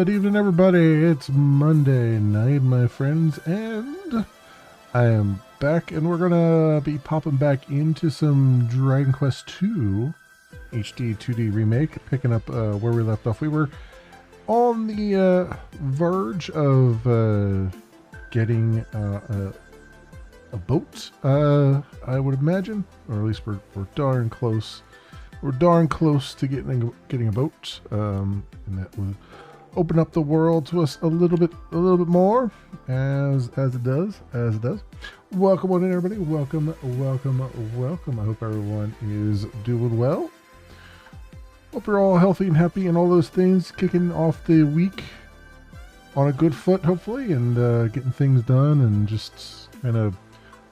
Good evening, everybody. It's Monday night, my friends, and I am back, and we're gonna be popping back into some Dragon Quest II HD-2D Remake, picking up where we left off. We were on the verge of getting a boat, I would imagine, or at least we're darn close. We're darn close to getting a boat, and that would open up the world to us a little bit more, as it does. Welcome on in, everybody. Welcome. I hope everyone is doing well. Hope you're all healthy and happy and all those things. Kicking off the week on a good foot, hopefully, and getting things done, and just kind of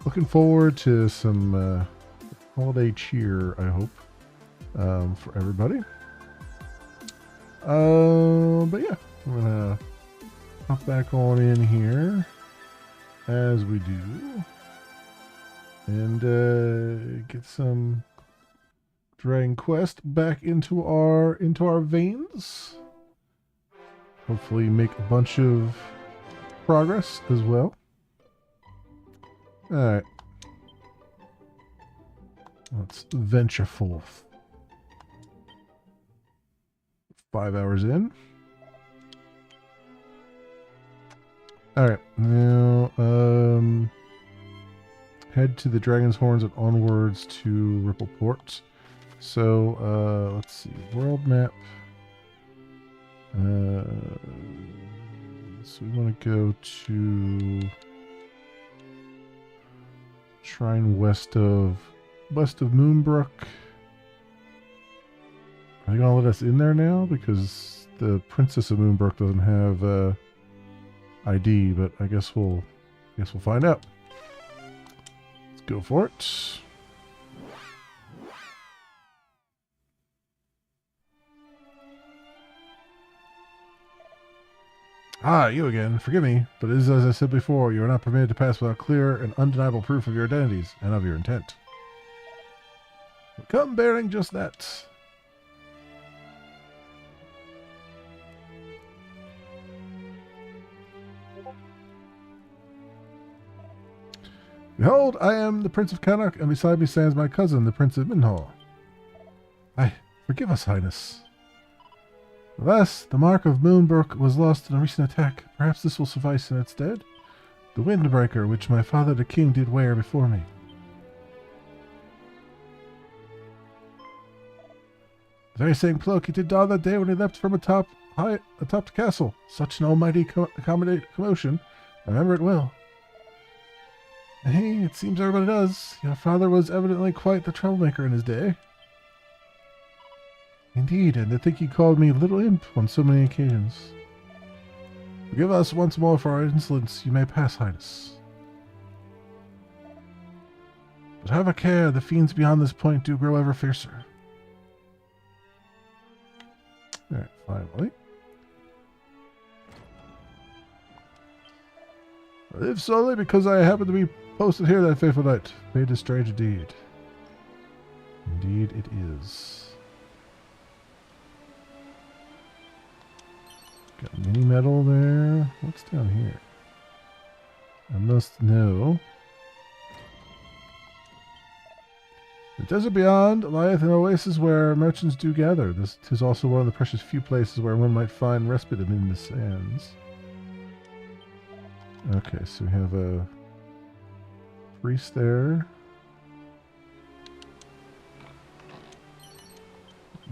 looking forward to some holiday cheer, I hope, for everybody. But yeah, I'm gonna hop back on in here as we do, and get some Dragon Quest back into our veins. Hopefully, make a bunch of progress as well. All right, let's venture forth. 5 hours in. Alright, now head to the Dragon's Horns and onwards to Ripple Port. So let's see, world map. So we want to go to Shrine west of Moonbrook. Are they gonna let us in there now? Because the Princess of Moonbrook doesn't have ID, but I guess we'll find out. Let's go for it. Ah, you again. Forgive me, but it is as I said before, you are not permitted to pass without clear and undeniable proof of your identities and of your intent. Come bearing just that. Behold, I am the Prince of Canuck, and beside me stands my cousin, the Prince of Minhall. Forgive us, Highness. Alas, the mark of Moonbrook was lost in a recent attack. Perhaps this will suffice in its stead. The windbreaker, which my father the king did wear before me. The very same cloak he did don that day when he leapt from atop the castle. Such an almighty commotion. I remember it well. Hey, it seems everybody does. Your father was evidently quite the troublemaker in his day. Indeed, and to think he called me Little Imp on so many occasions. Forgive us once more for our insolence. You may pass, Highness. But have a care, the fiends beyond this point do grow ever fiercer. Alright, finally. I live solely because I happen to be posted here that fateful night. Made a strange deed. Indeed it is. Got mini metal there. What's down here? I must know. The desert beyond lieth an oasis where merchants do gather. This is also one of the precious few places where one might find respite amid the sands. Okay, so we have a priest there.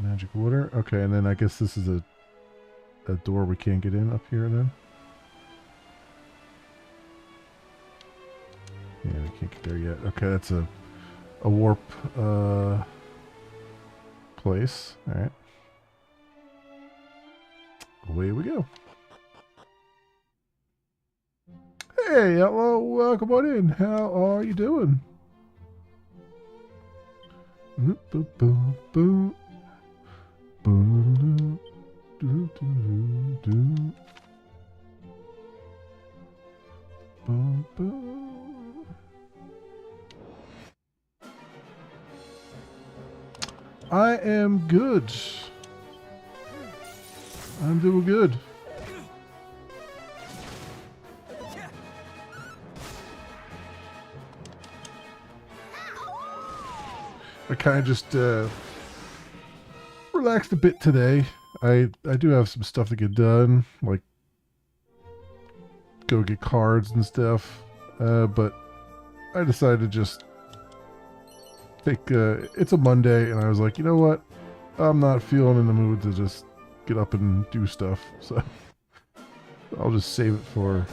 Magic water. Okay, and then I guess this is a door we can't get in up here then. Yeah, we can't get there yet. Okay, that's a warp place. Alright. Away we go. Hey, hello, welcome on in. How are you doing? Boom, boom, boom, boom. Boom, do, do, do, do. Boom, boom. I am good. I'm doing good. I kind of just relaxed a bit today. I do have some stuff to get done, like go get cards and stuff. But I decided to just take. It's a Monday, and I was like, you know what? I'm not feeling in the mood to just get up and do stuff, so I'll just save it for.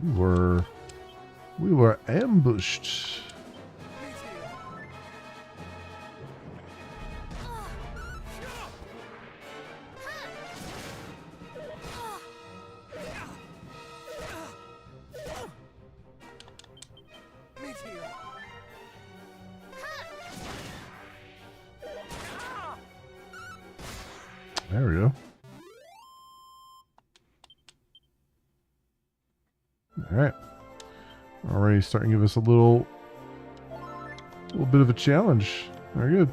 Ooh. We were ambushed. There we go. All right. Already starting to give us a little bit of a challenge. Very good.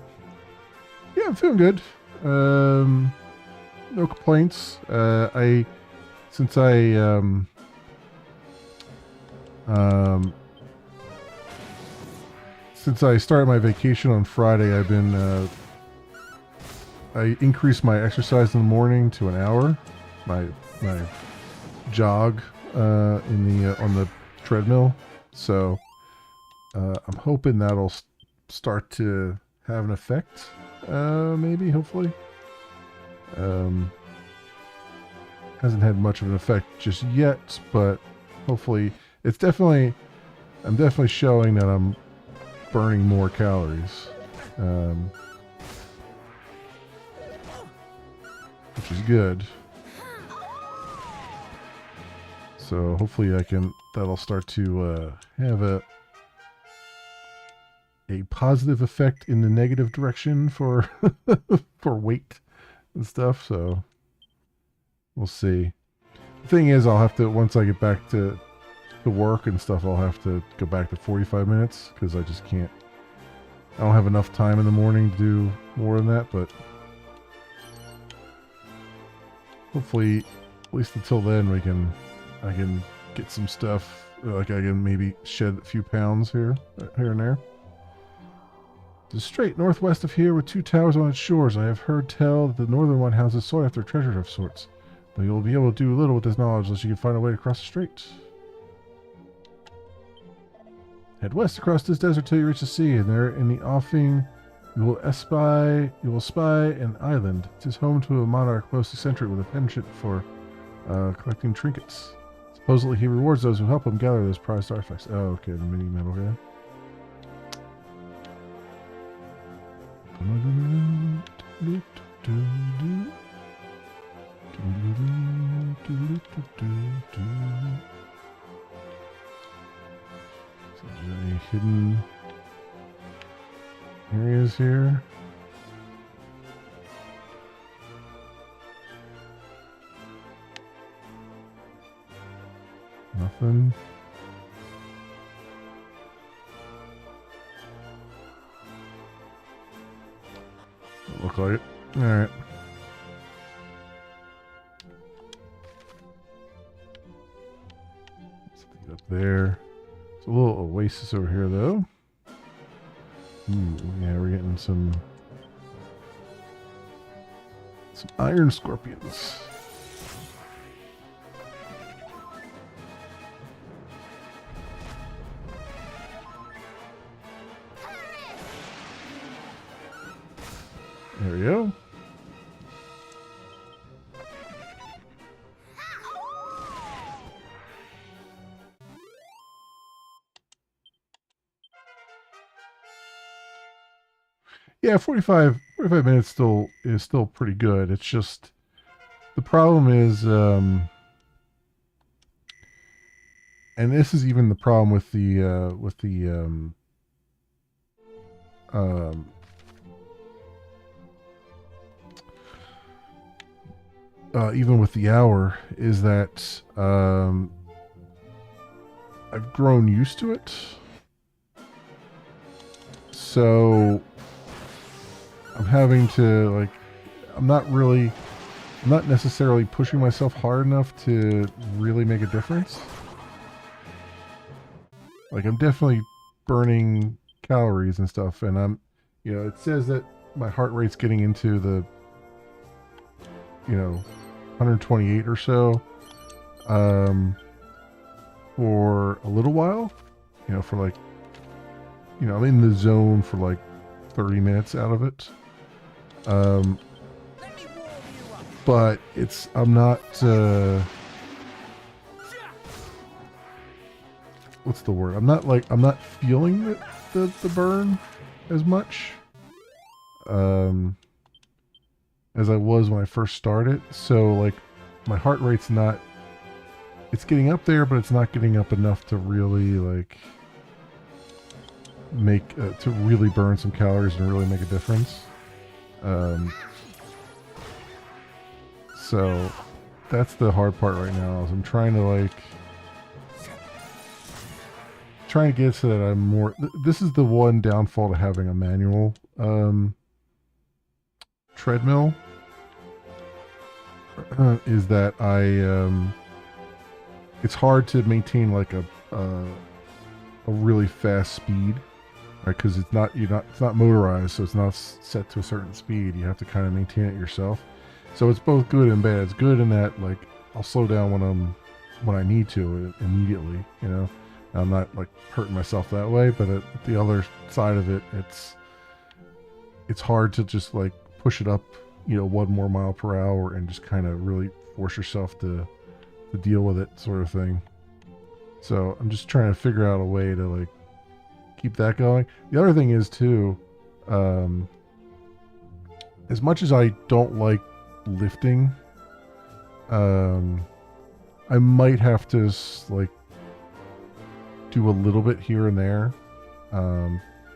Yeah, I'm feeling good. No complaints. Since I started my vacation on Friday, I've been I increased my exercise in the morning to an hour. My jog on the treadmill. So I'm hoping that'll start to have an effect. Maybe, hopefully. Hasn't had much of an effect just yet, but hopefully I'm definitely showing that I'm burning more calories. Which is good. So hopefully that'll start to have a positive effect in the negative direction for for weight and stuff. So we'll see. The thing is, I'll have to, once I get back to work and stuff, I'll have to go back to 45 minutes because I just can't. I don't have enough time in the morning to do more than that, but hopefully, at least until then, I can get some stuff. Like I can maybe shed a few pounds here and there. It's straight northwest of here with 2 towers on its shores. I have heard tell that the northern one houses sought after treasure of sorts. But you'll be able to do little with this knowledge unless you can find a way to cross the strait. Head west across this desert till you reach the sea, and there in the offing you will spy an island. It is home to a monarch most eccentric with a penchant for collecting trinkets. Supposedly he rewards those who help him gather those prized artifacts. Oh, okay, the mini metal guy. So there's any hidden areas here? Nothing. Doesn't look like it. Alright. Something up there. There's a little oasis over here, though. Ooh, yeah, we're getting some iron scorpions. There we go. Yeah, 45 minutes is still pretty good. It's just the problem is and this is even the problem with the even with the hour, is that I've grown used to it. So I'm having to, like, I'm not necessarily pushing myself hard enough to really make a difference. Like I'm definitely burning calories and stuff, and I'm, you know, it says that my heart rate's getting into the, you know, 128 or so, um, for a little while, you know, for like, you know, I'm in the zone for like 30 minutes out of it. Um, but it's, I'm not, what's the word? I'm not feeling the burn as much, um, as I was when I first started. So like my heart rate's not, it's getting up there, but it's not getting up enough to really like make, to really burn some calories and really make a difference. Um, so that's the hard part right now is I'm trying to like, trying to get so that I'm more, this is the one downfall to having a manual, treadmill, is that it's hard to maintain like a really fast speed, right? Because it's not motorized, so it's not set to a certain speed. You have to kind of maintain it yourself. So it's both good and bad. It's good in that like I'll slow down when I need to immediately. You know, I'm not like hurting myself that way. But at the other side of it, it's hard to just like push it up, you know, 1 more mile per hour and just kind of really force yourself to deal with it, sort of thing. So I'm just trying to figure out a way to like keep that going. The other thing is too, as much as I don't like lifting, I might have to like do a little bit here and there,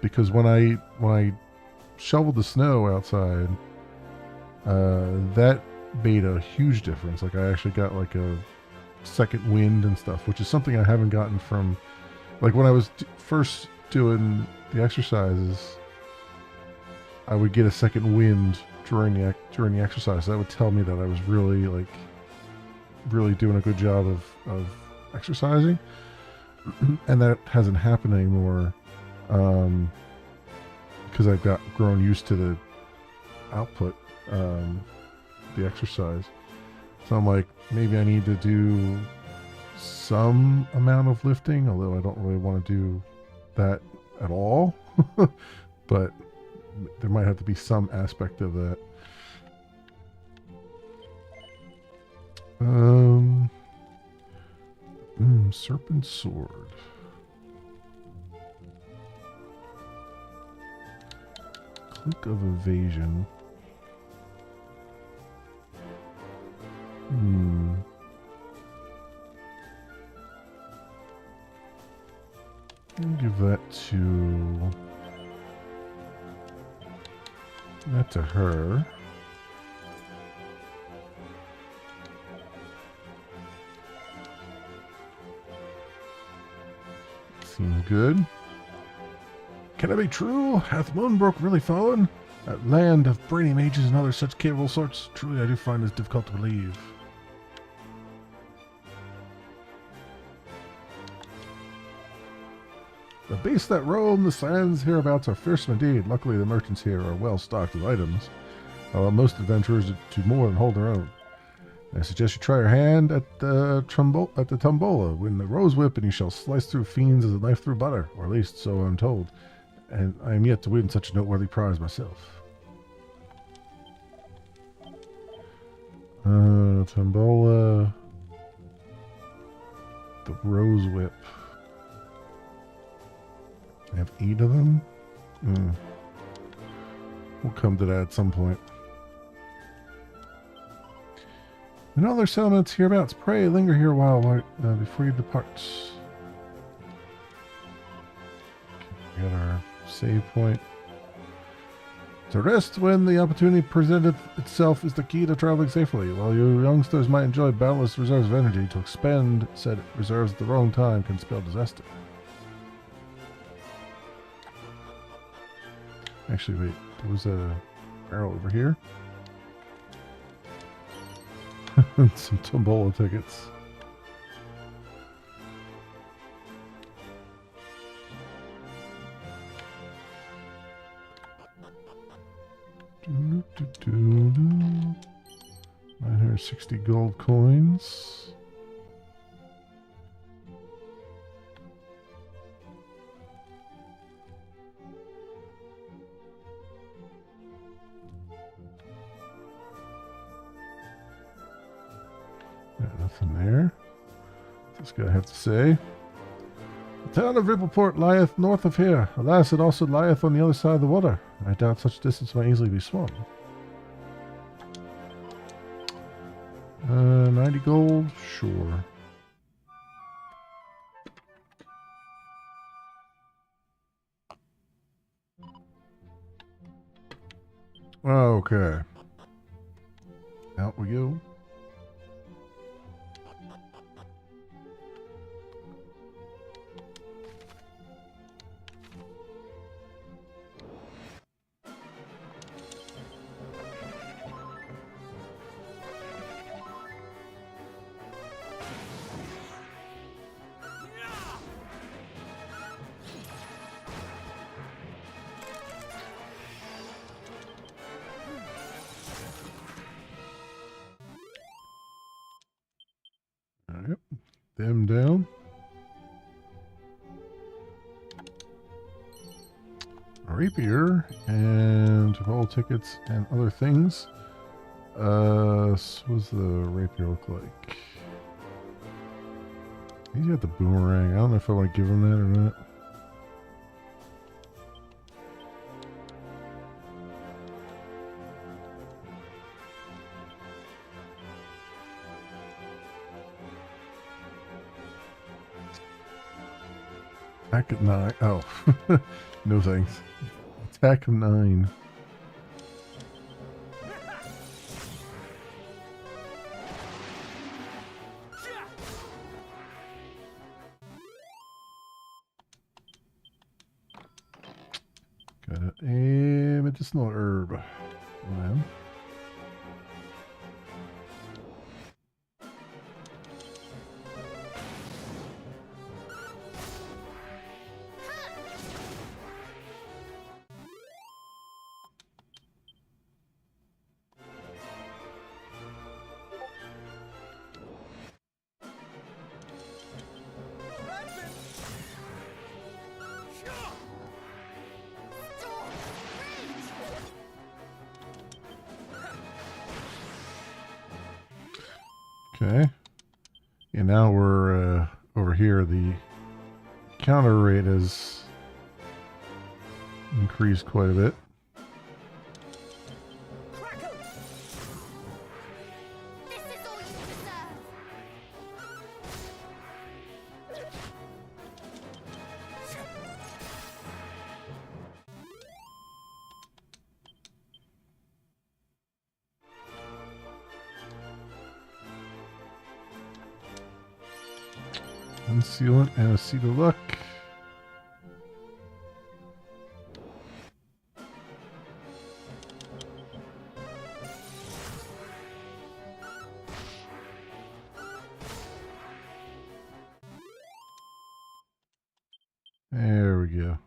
because when I shoveled the snow outside, that made a huge difference. Like I actually got like a second wind and stuff, which is something I haven't gotten from, like when I was first doing the exercises, I would get a second wind during the exercise. That would tell me that I was really like really doing a good job of exercising, and that hasn't happened anymore, because I've grown used to the output, the exercise. So I'm like, maybe I need to do some amount of lifting, although I don't really want to do that at all. But there might have to be some aspect of that. Serpent sword. Cloak of evasion. I'll give that to her. Seems good. Can it be true? Hath Moonbrook really fallen? That land of brainy mages and other such capable sorts? Truly I do find this difficult to believe. The beasts that roam the sands hereabouts are fearsome indeed. Luckily the merchants here are well stocked with items, while most adventurers do more than hold their own. I suggest you try your hand at the tombola. Win the rose whip, and you shall slice through fiends as a knife through butter, or at least so I'm told. And I am yet to win such a noteworthy prize myself. Tombola, the rose whip. I have 8 of them. We'll come to that at some point. And other settlements hereabouts, pray linger here a while before you depart. Okay, we got our save point. To rest when the opportunity presented itself is the key to traveling safely. While you youngsters might enjoy boundless reserves of energy, to expend said reserves at the wrong time can spell disaster. Actually, wait, there was a barrel over here. Some tombola tickets. 960 gold coins. Nothing there. What's this guy have to say? The town of Rippleport lieth north of here. Alas, it also lieth on the other side of the water. I doubt such distance might easily be swum. 90 gold? Sure. Okay. Out we go. Yep, them down. A rapier and all tickets and other things. So what does the rapier look like? He's got the boomerang. I don't know if I want to give him that or not. Attack of 9. Oh, no thanks. Attack of 9. Got a medicinal herb. Man. Okay. And now we're over here. The counter rate has increased quite a bit. Unsealant and a seed of luck. There we go.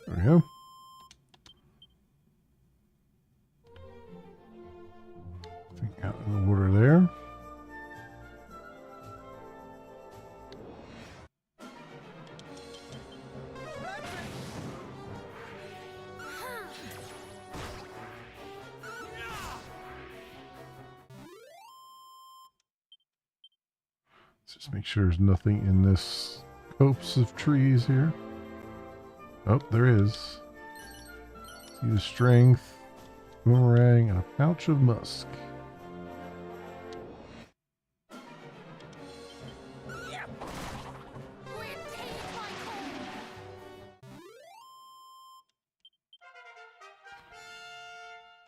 There we go. I think out in the water there. Let's just make sure there's nothing in this copse of trees here. Oh, there is. Use strength, boomerang, and a pouch of musk.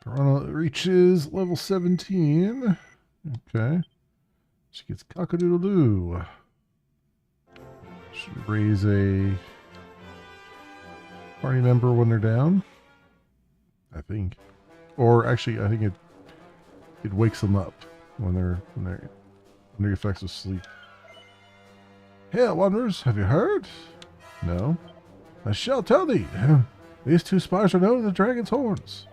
Piranha reaches level 17. Okay. She gets cock-a-doodle-doo. Should raise a party member when they're down, I think. Or actually, I think it wakes them up when they're under the effects of sleep. Hail, wanderers, have you heard? No. I shall tell thee. These two spies are known as the Dragon's Horns.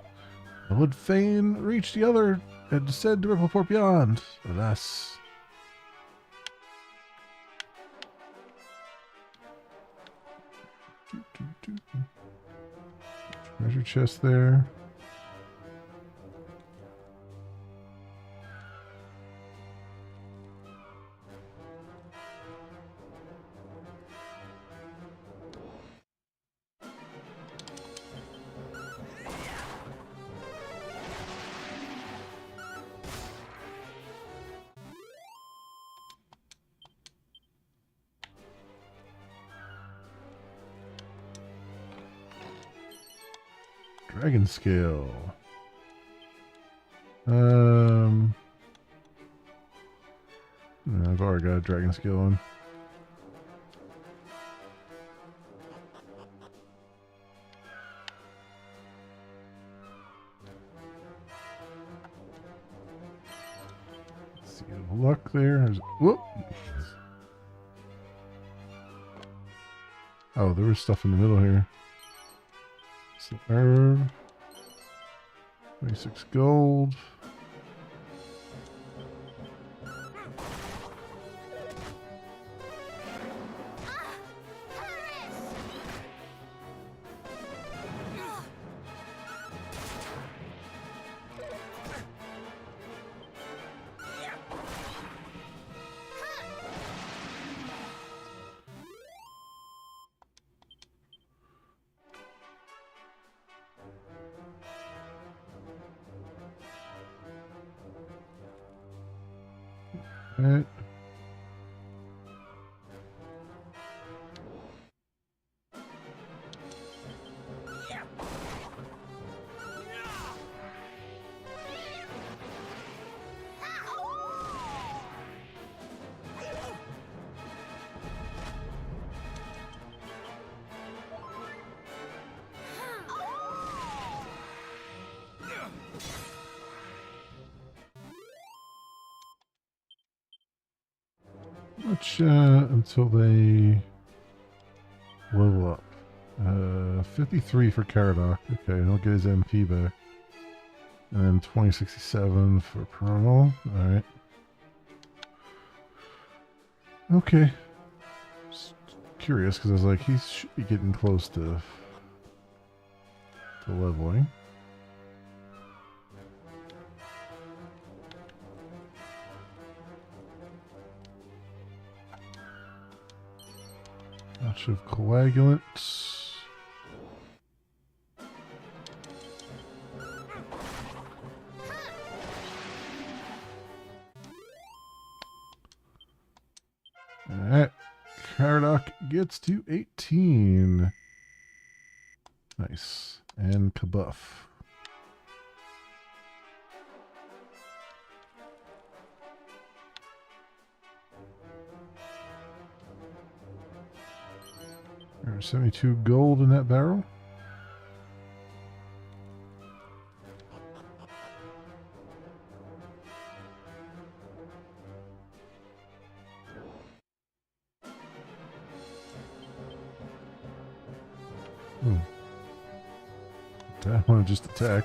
I would fain reach the other and descend to Rippleport beyond. Alas. Treasure chest there. Dragon scale. I've already got a dragon scale on. Let's see, luck there. Whoop. Oh, there was stuff in the middle here. Herb. 26 gold. Right. Much until they level up. 53 for Caradoc. Okay, he'll get his MP back. And then 2067 for Pearl. Alright. Okay. Just curious because I was like, he should be getting close to leveling. Much of coagulants. Alright. Caradoc gets to 18. Nice. And Kabuff. There's 72 gold in that barrel. I want to just attack.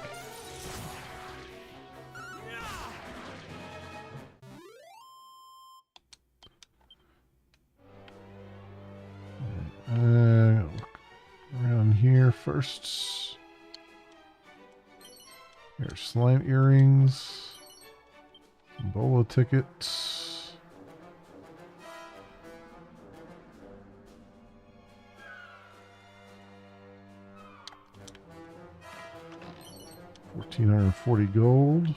Around here first. Here's slime earrings. Bolo tickets. $1,440 gold.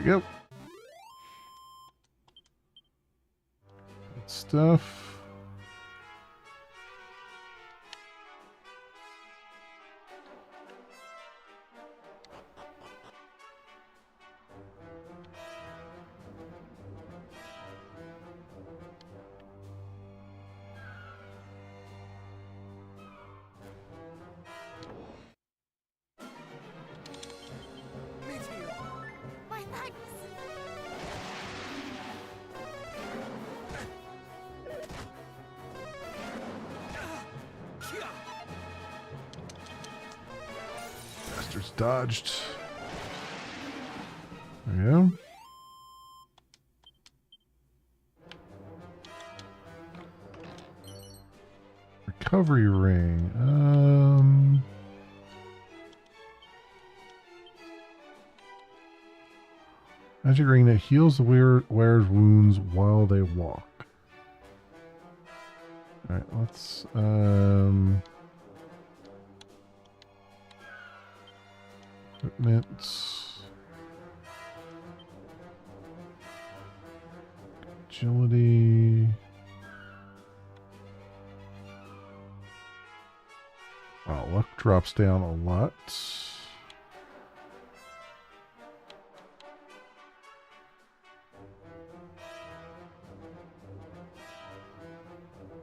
we go. Good stuff. Bastards dodged. There we go. Recovery ring. Magic ring that heals the wearer's wounds while they walk. Alright, let's equipment. Agility. Wow, luck drops down a lot.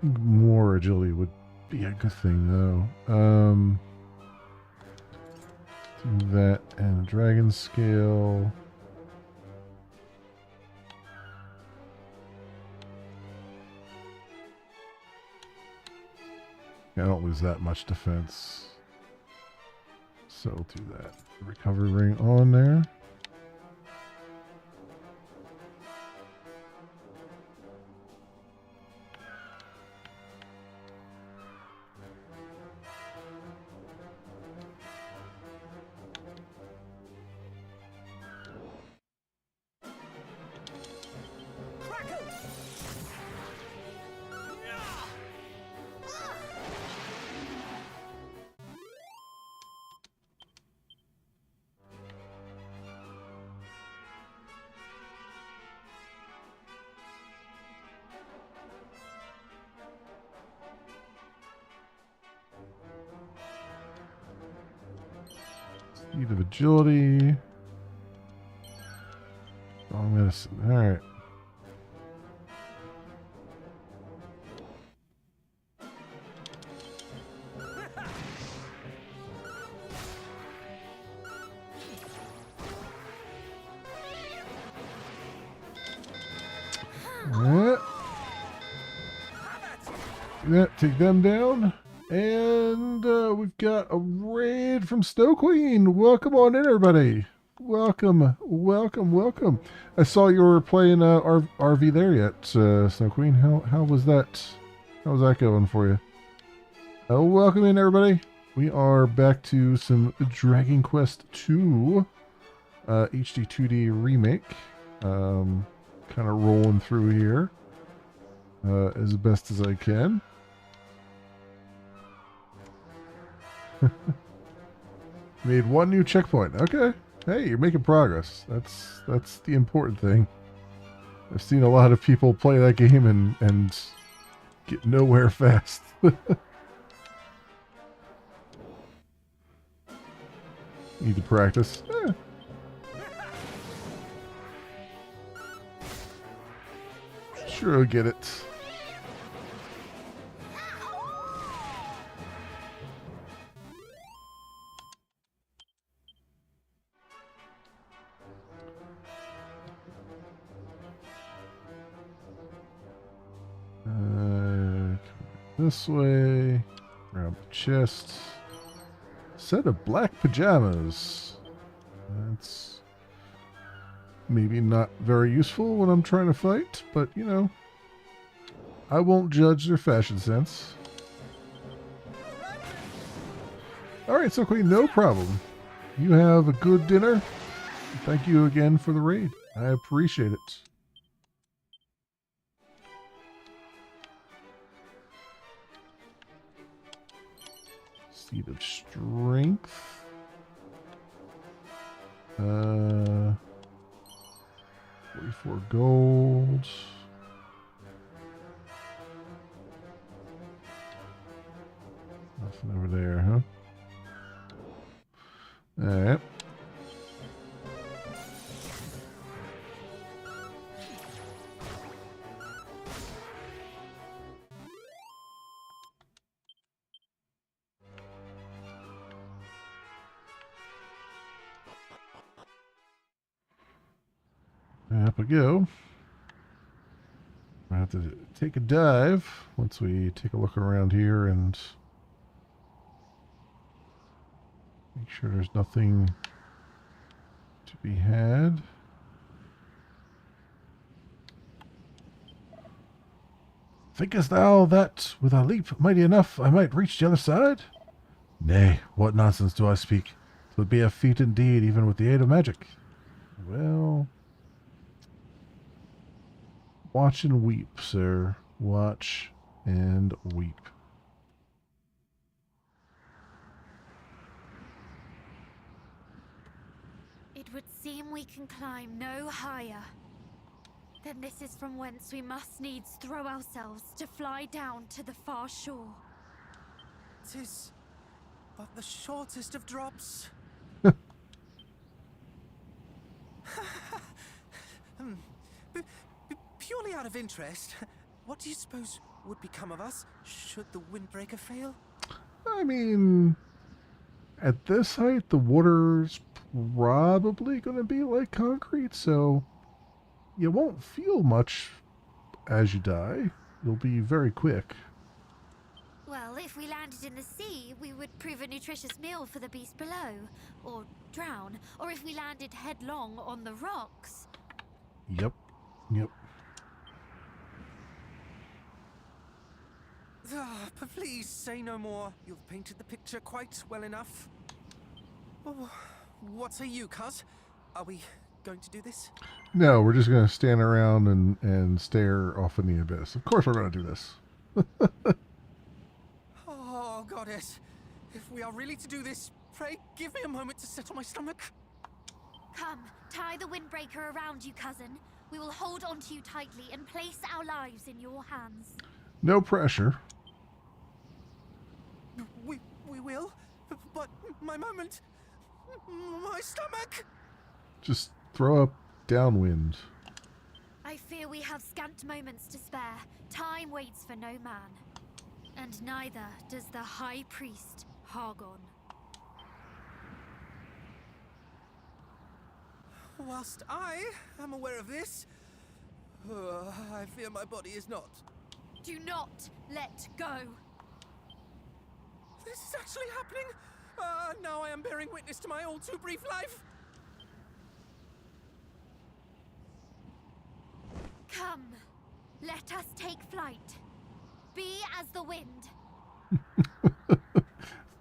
More agility would be a good thing, though. Do that and a dragon scale. I don't lose that much defense. So we'll do that. Recovery ring on there. Speed of agility. Oh, I'm gonna. All right. Yeah, take them down. And we've got a raid from Snow Queen. Welcome on in, everybody. Welcome, welcome, welcome. I saw you were playing RV there yet, Snow Queen. How was that? How was that going for you? Welcome in, everybody. We are back to some Dragon Quest II HD-2D remake. Kind of rolling through here as best as I can. Made one new checkpoint. Okay. Hey, you're making progress. That's the important thing. I've seen a lot of people play that game and get nowhere fast. Need to practice. Sure, I'll get it. This way. Grab the chest. Set of black pajamas. That's maybe not very useful when I'm trying to fight, but you know, I won't judge their fashion sense. Alright, so Queen, no problem. You have a good dinner. Thank you again for the raid. I appreciate it. Seed of strength. 34 gold. Nothing over there, huh? Alright. Up we go. I have to take a dive once we take a look around here and make sure there's nothing to be had. Thinkest thou that, with a leap mighty enough, I might reach the other side? Nay, what nonsense do I speak? 'Twould be a feat indeed, even with the aid of magic. Well, watch and weep, sir. Watch and weep. It would seem we can climb no higher. Then this is from whence we must needs throw ourselves to fly down to the far shore. 'Tis but the shortest of drops. Purely out of interest, what do you suppose would become of us should the windbreaker fail? I mean, at this height, the water's probably going to be like concrete, so you won't feel much as you die. You'll be very quick. Well, if we landed in the sea, we would prove a nutritious meal for the beast below, or drown. Or if we landed headlong on the rocks. Yep. But please say no more. You've painted the picture quite well enough. Oh, what say you, cuz? Are we going to do this? No, we're just going to stand around and stare off in the abyss. Of course we're going to do this. Oh, goddess. If we are really to do this, pray give me a moment to settle my stomach. Come, tie the windbreaker around you, cousin. We will hold onto you tightly and place our lives in your hands. No pressure. We will, but my moment, my stomach. Just throw up downwind. I fear we have scant moments to spare. Time waits for no man. And neither does the High Priest, Hargon. Whilst I am aware of this, I fear my body is not. Do not let go. This is actually happening. Now I am bearing witness to my all too brief life. Come, let us take flight. Be as the wind.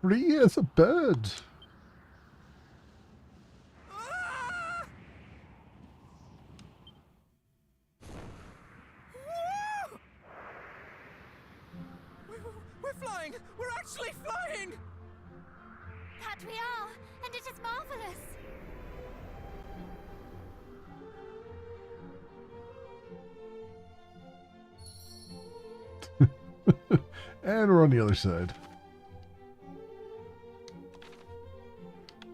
Free as a bird. Ah! We're flying! We're actually flying! That we are, and it is marvelous. And we're on the other side.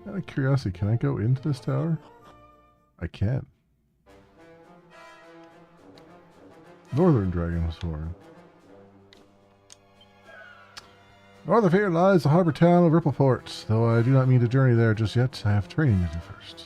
Out of curiosity, can I go into this tower? I can. Northern Dragon's Horn. North of here lies the harbor town of Rippleport. Though I do not mean to journey there just yet, I have training to do first.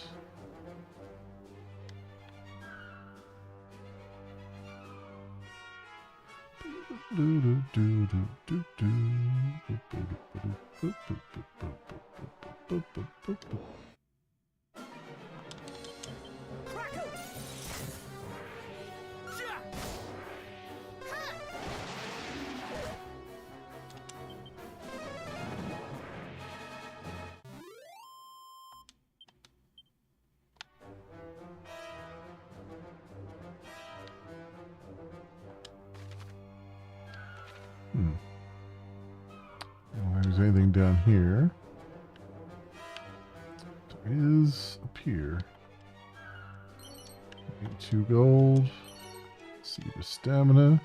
If there's anything down here, there is up here. 2 gold. See the stamina.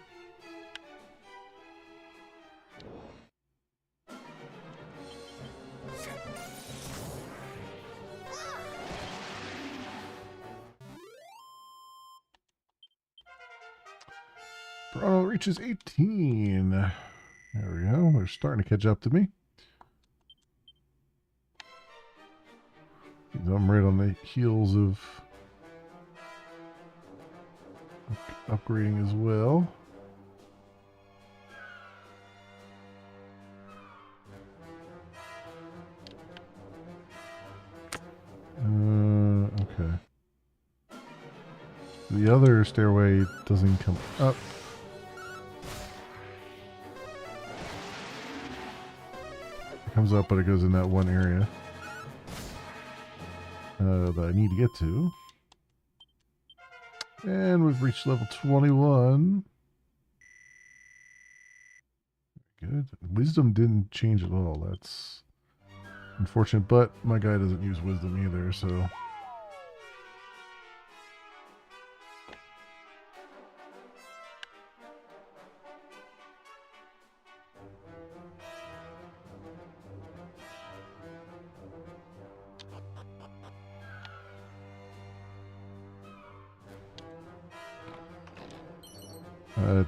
Toronto reaches 18. There we go. They're starting to catch up to me. I'm right on the heels of upgrading as well. Okay. The other stairway doesn't come up. It comes up, but it goes in that one area that I need to get to. And we've reached level 21. Good. Wisdom didn't change at all. That's unfortunate, but my guy doesn't use wisdom either, so...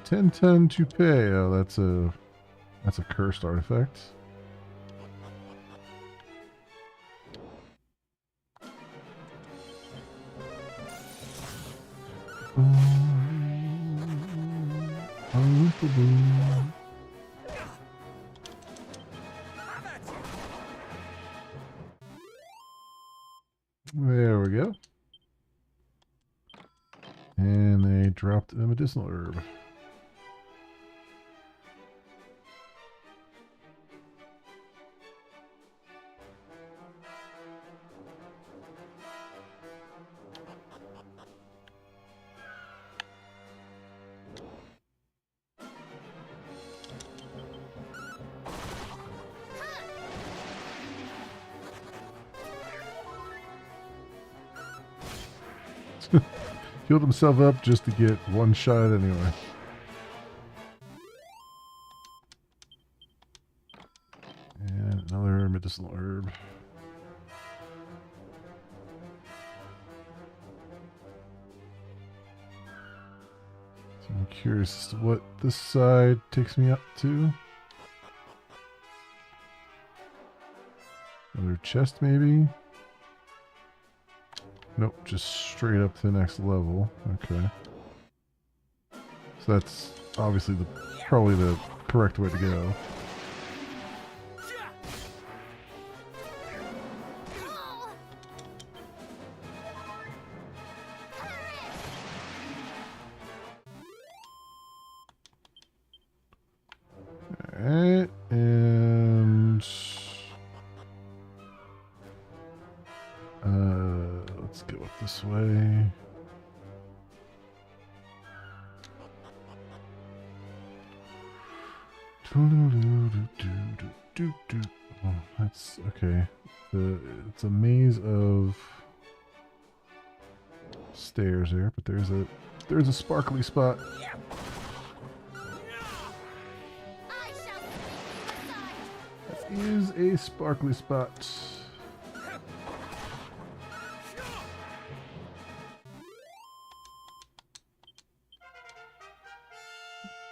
$10 to pay. Oh, that's a cursed artifact. There we go. And they dropped a medicinal herb. Healed himself up just to get one shot anyway. And another medicinal herb. So I'm curious as to what this side takes me up to. Another chest maybe? Nope, just straight up to the next level. Okay. So that's obviously probably the correct way to go. Alright, and let's go up this way. Oh, that's okay. It's a maze of stairs there, but there's a sparkly spot. That is a sparkly spot.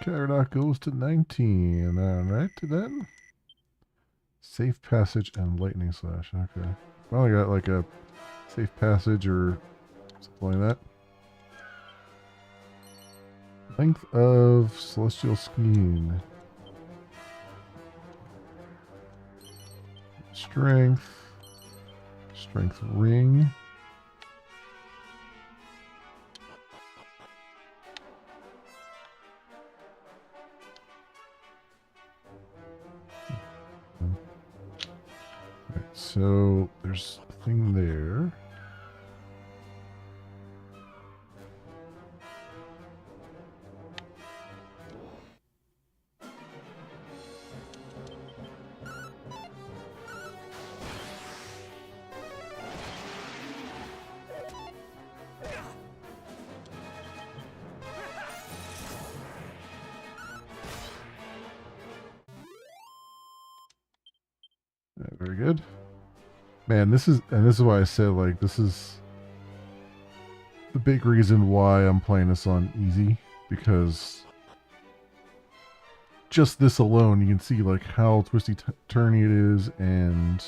Caradoc goes to 19. Alright, then. Safe passage and lightning slash. Okay. Finally got like a safe passage or something like that. Length of celestial skein. Strength. Strength ring. So there's a thing there. Very good. Man, this is why I said, like, this is the big reason why I'm playing this on easy, because just this alone, you can see, like, how twisty-turny it is, and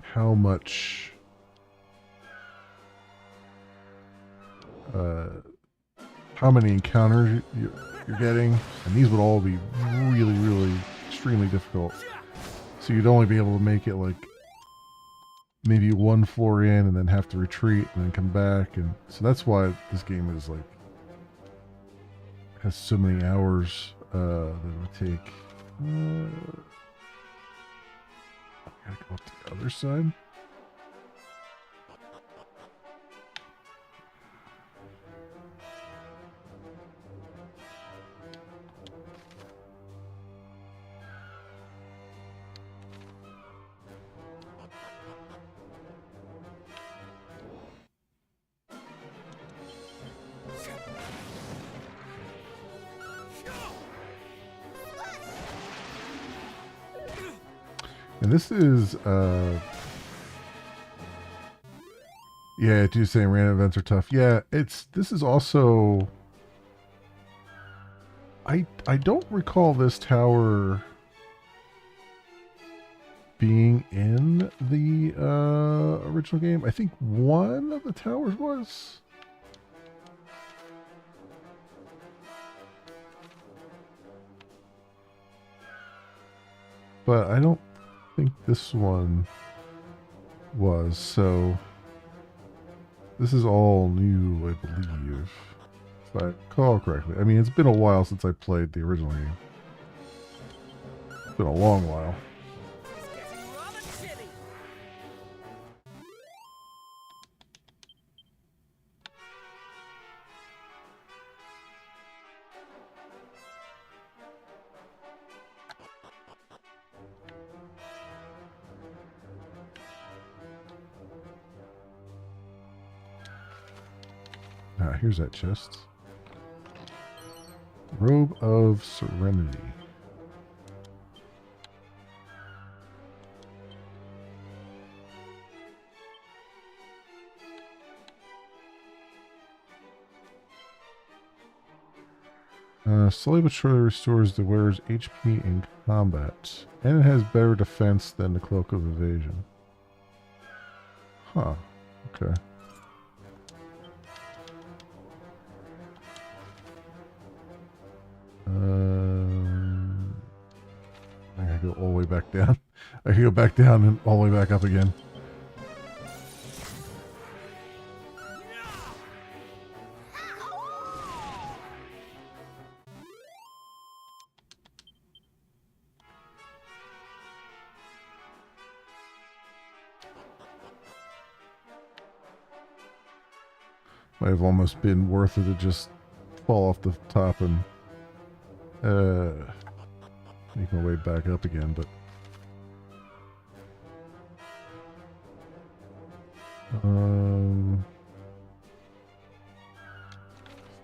how much how many encounters you're getting, and these would all be really, really extremely difficult. So you'd only be able to make it like maybe one floor in and then have to retreat and then come back, and so that's why this game is like has so many hours that it would take. I gotta go up to the other side. And this is, yeah, it do saying random events are tough. Yeah, this is also, I don't recall this tower being in the original game. I think one of the towers was. But I don't think this one was, so this is all new, I believe, if I recall correctly. I mean, it's been a while since I played the original game. It's been a long while. Here's that chest. Robe of Serenity. Slowly but surely restores the wearer's HP in combat, and it has better defense than the Cloak of Evasion. Huh. Okay. I gotta go all the way back down. I can go back down and all the way back up again. Might have almost been worth it to just fall off the top and make my way back up again, but I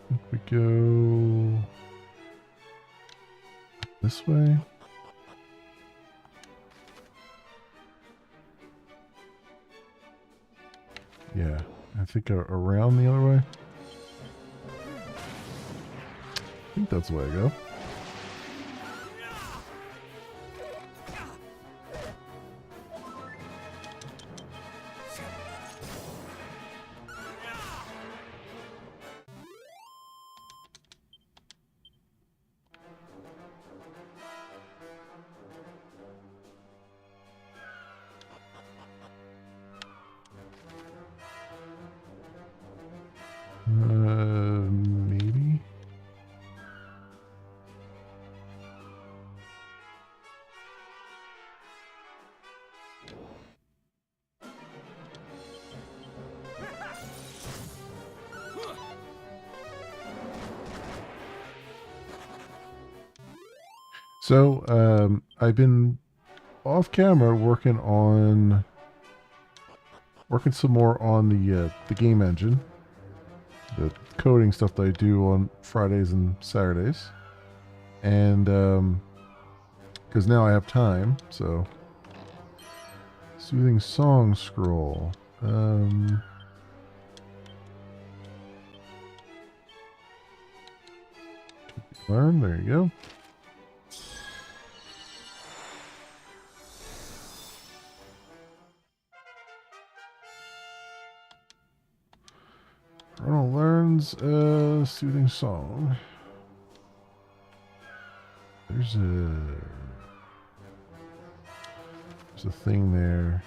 think we go this way. Yeah, I think around the other way. I think that's the way I go. Maybe. So, I've been off camera working some more on the game engine, the coding stuff that I do on Fridays and Saturdays, and because now I have time. So, soothing song scroll. Learn. There you go. Ronald learns soothing song. There's a thing there.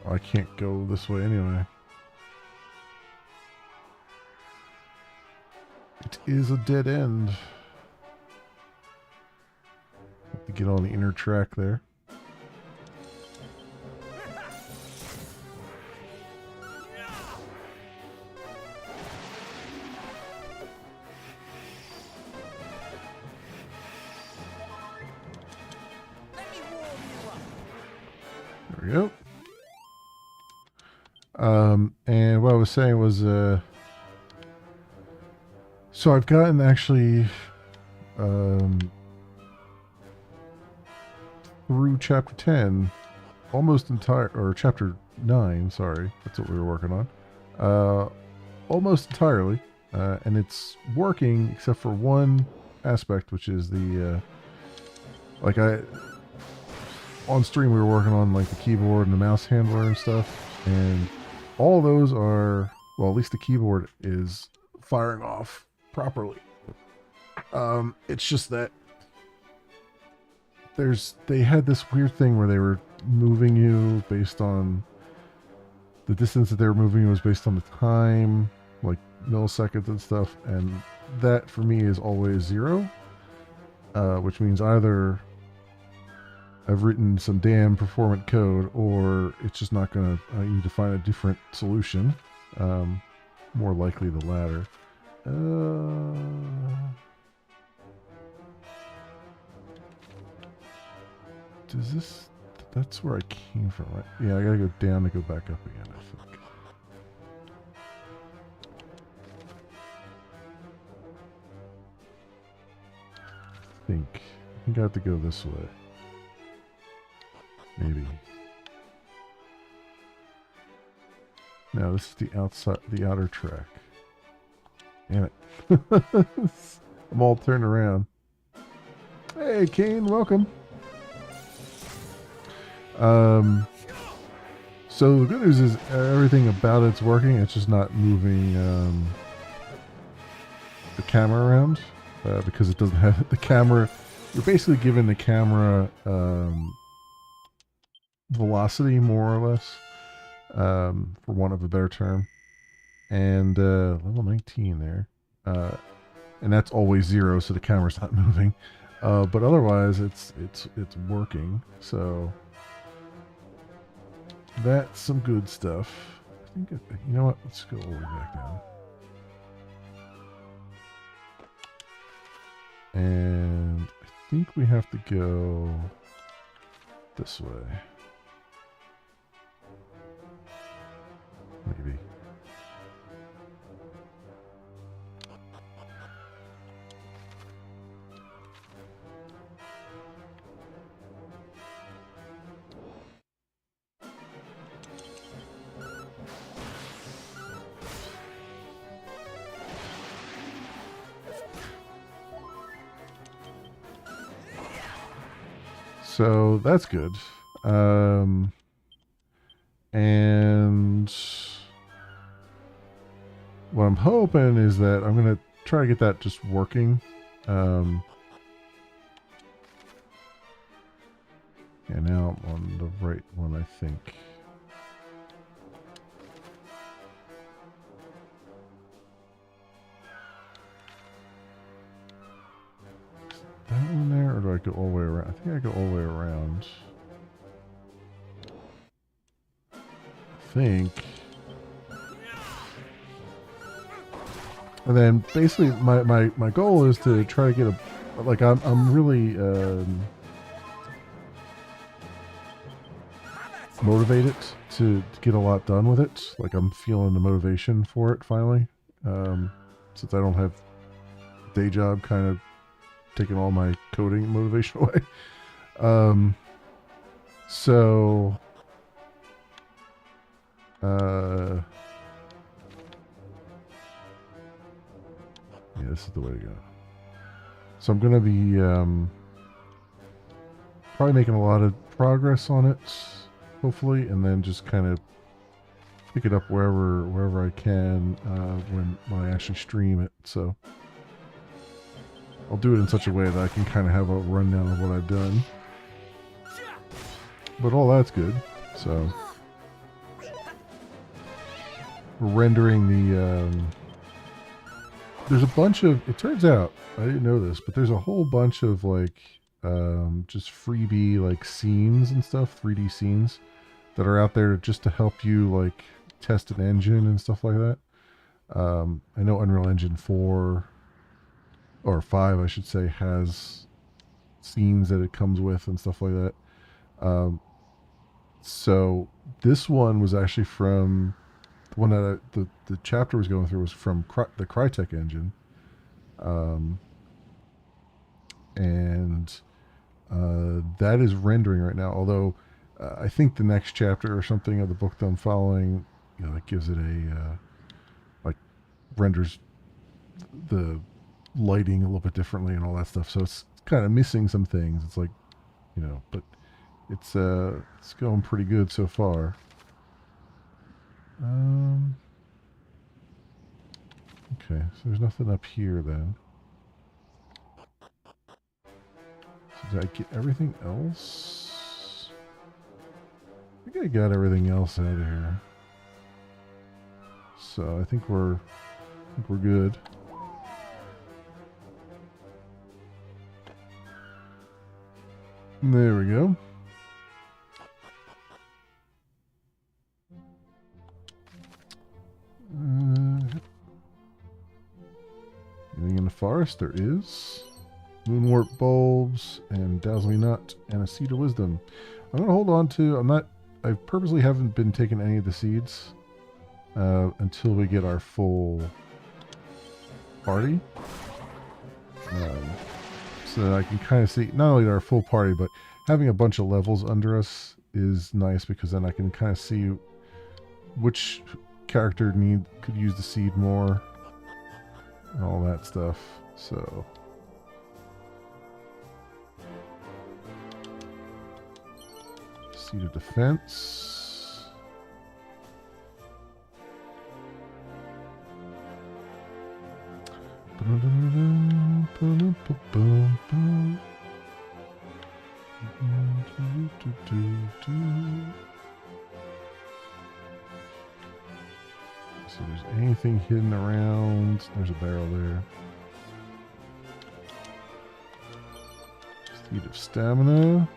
Oh, I can't go this way anyway. It is a dead end. Have to get on the inner track there. There we go. And what I was saying was, so I've gotten actually, through chapter 10, almost entire, or chapter 9, sorry, that's what we were working on, almost entirely, and it's working except for one aspect, which is the, on stream we were working on like the keyboard and the mouse handler and stuff, and all those are, well, at least the keyboard is firing off properly. It's just that they had this weird thing where they were moving you based on the distance that they were moving you was based on the time, like milliseconds and stuff, and that for me is always 0, which means either I've written some damn performant code, or it's just not gonna, I need to find a different solution. More likely the latter. Does this, that's where I came from, right? Yeah, I gotta go down to go back up again, I think I have to go this way. Maybe. No, this is the outside, the outer track. Damn it. I'm all turned around. Hey, Kane, welcome. So the good news is everything about it's working. It's just not moving the camera around because it doesn't have the camera. You're basically giving the camera velocity, more or less, for want of a better term. And level 19 there, and that's always 0, so the camera's not moving. But otherwise, it's working. So that's some good stuff. I think you know what? Let's go all the way back down. And I think we have to go this way. Maybe. So that's good. And what I'm hoping is that I'm going to try to get that just working. And now I'm on the right one, I think. That one there, or do I go all the way around? I think I go all the way around. I think. And then basically my goal is to try to get a, like I'm really motivated to get a lot done with it. Like I'm feeling the motivation for it finally. Since I don't have day job kind of taking all my coding motivation away. So yeah, this is the way to go. So I'm going to be probably making a lot of progress on it, hopefully, and then just kind of pick it up wherever I can when I actually stream it. So I'll do it in such a way that I can kind of have a rundown of what I've done. But all that's good. So we're rendering the there's a bunch of, it turns out, I didn't know this, but there's a whole bunch of like just freebie like scenes and stuff, 3D scenes that are out there just to help you like test an engine and stuff like that. I know Unreal Engine 4 or 5, I should say, has scenes that it comes with and stuff like that. So this one was actually from the one that the chapter was going through was from the Crytek engine, and that is rendering right now. Although I think the next chapter or something of the book that I'm following, you know, it gives it a like renders the lighting a little bit differently and all that stuff. So it's kind of missing some things. It's like, you know, but it's going pretty good so far. Okay, so there's nothing up here then. So did I get everything else? I think I got everything else out of here. So I think we're good. There we go. Anything in the forest? There is. Moonwarp bulbs and Dazzle Me Nut and a seed of wisdom. I'm going to hold on to, I purposely haven't been taking any of the seeds until we get our full party. So that I can kind of see not only our full party, but having a bunch of levels under us is nice because then I can kind of see which character could use the seed more and all that stuff. So seed of defense. See if there's anything hidden around. There's a barrel there. Seed of stamina.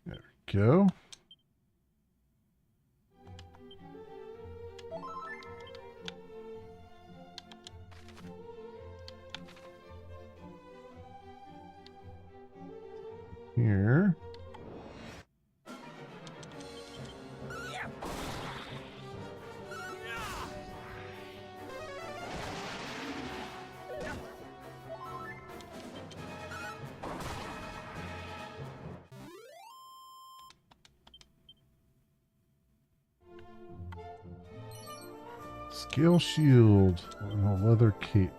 There we go. Here. Scale shield and a leather cape.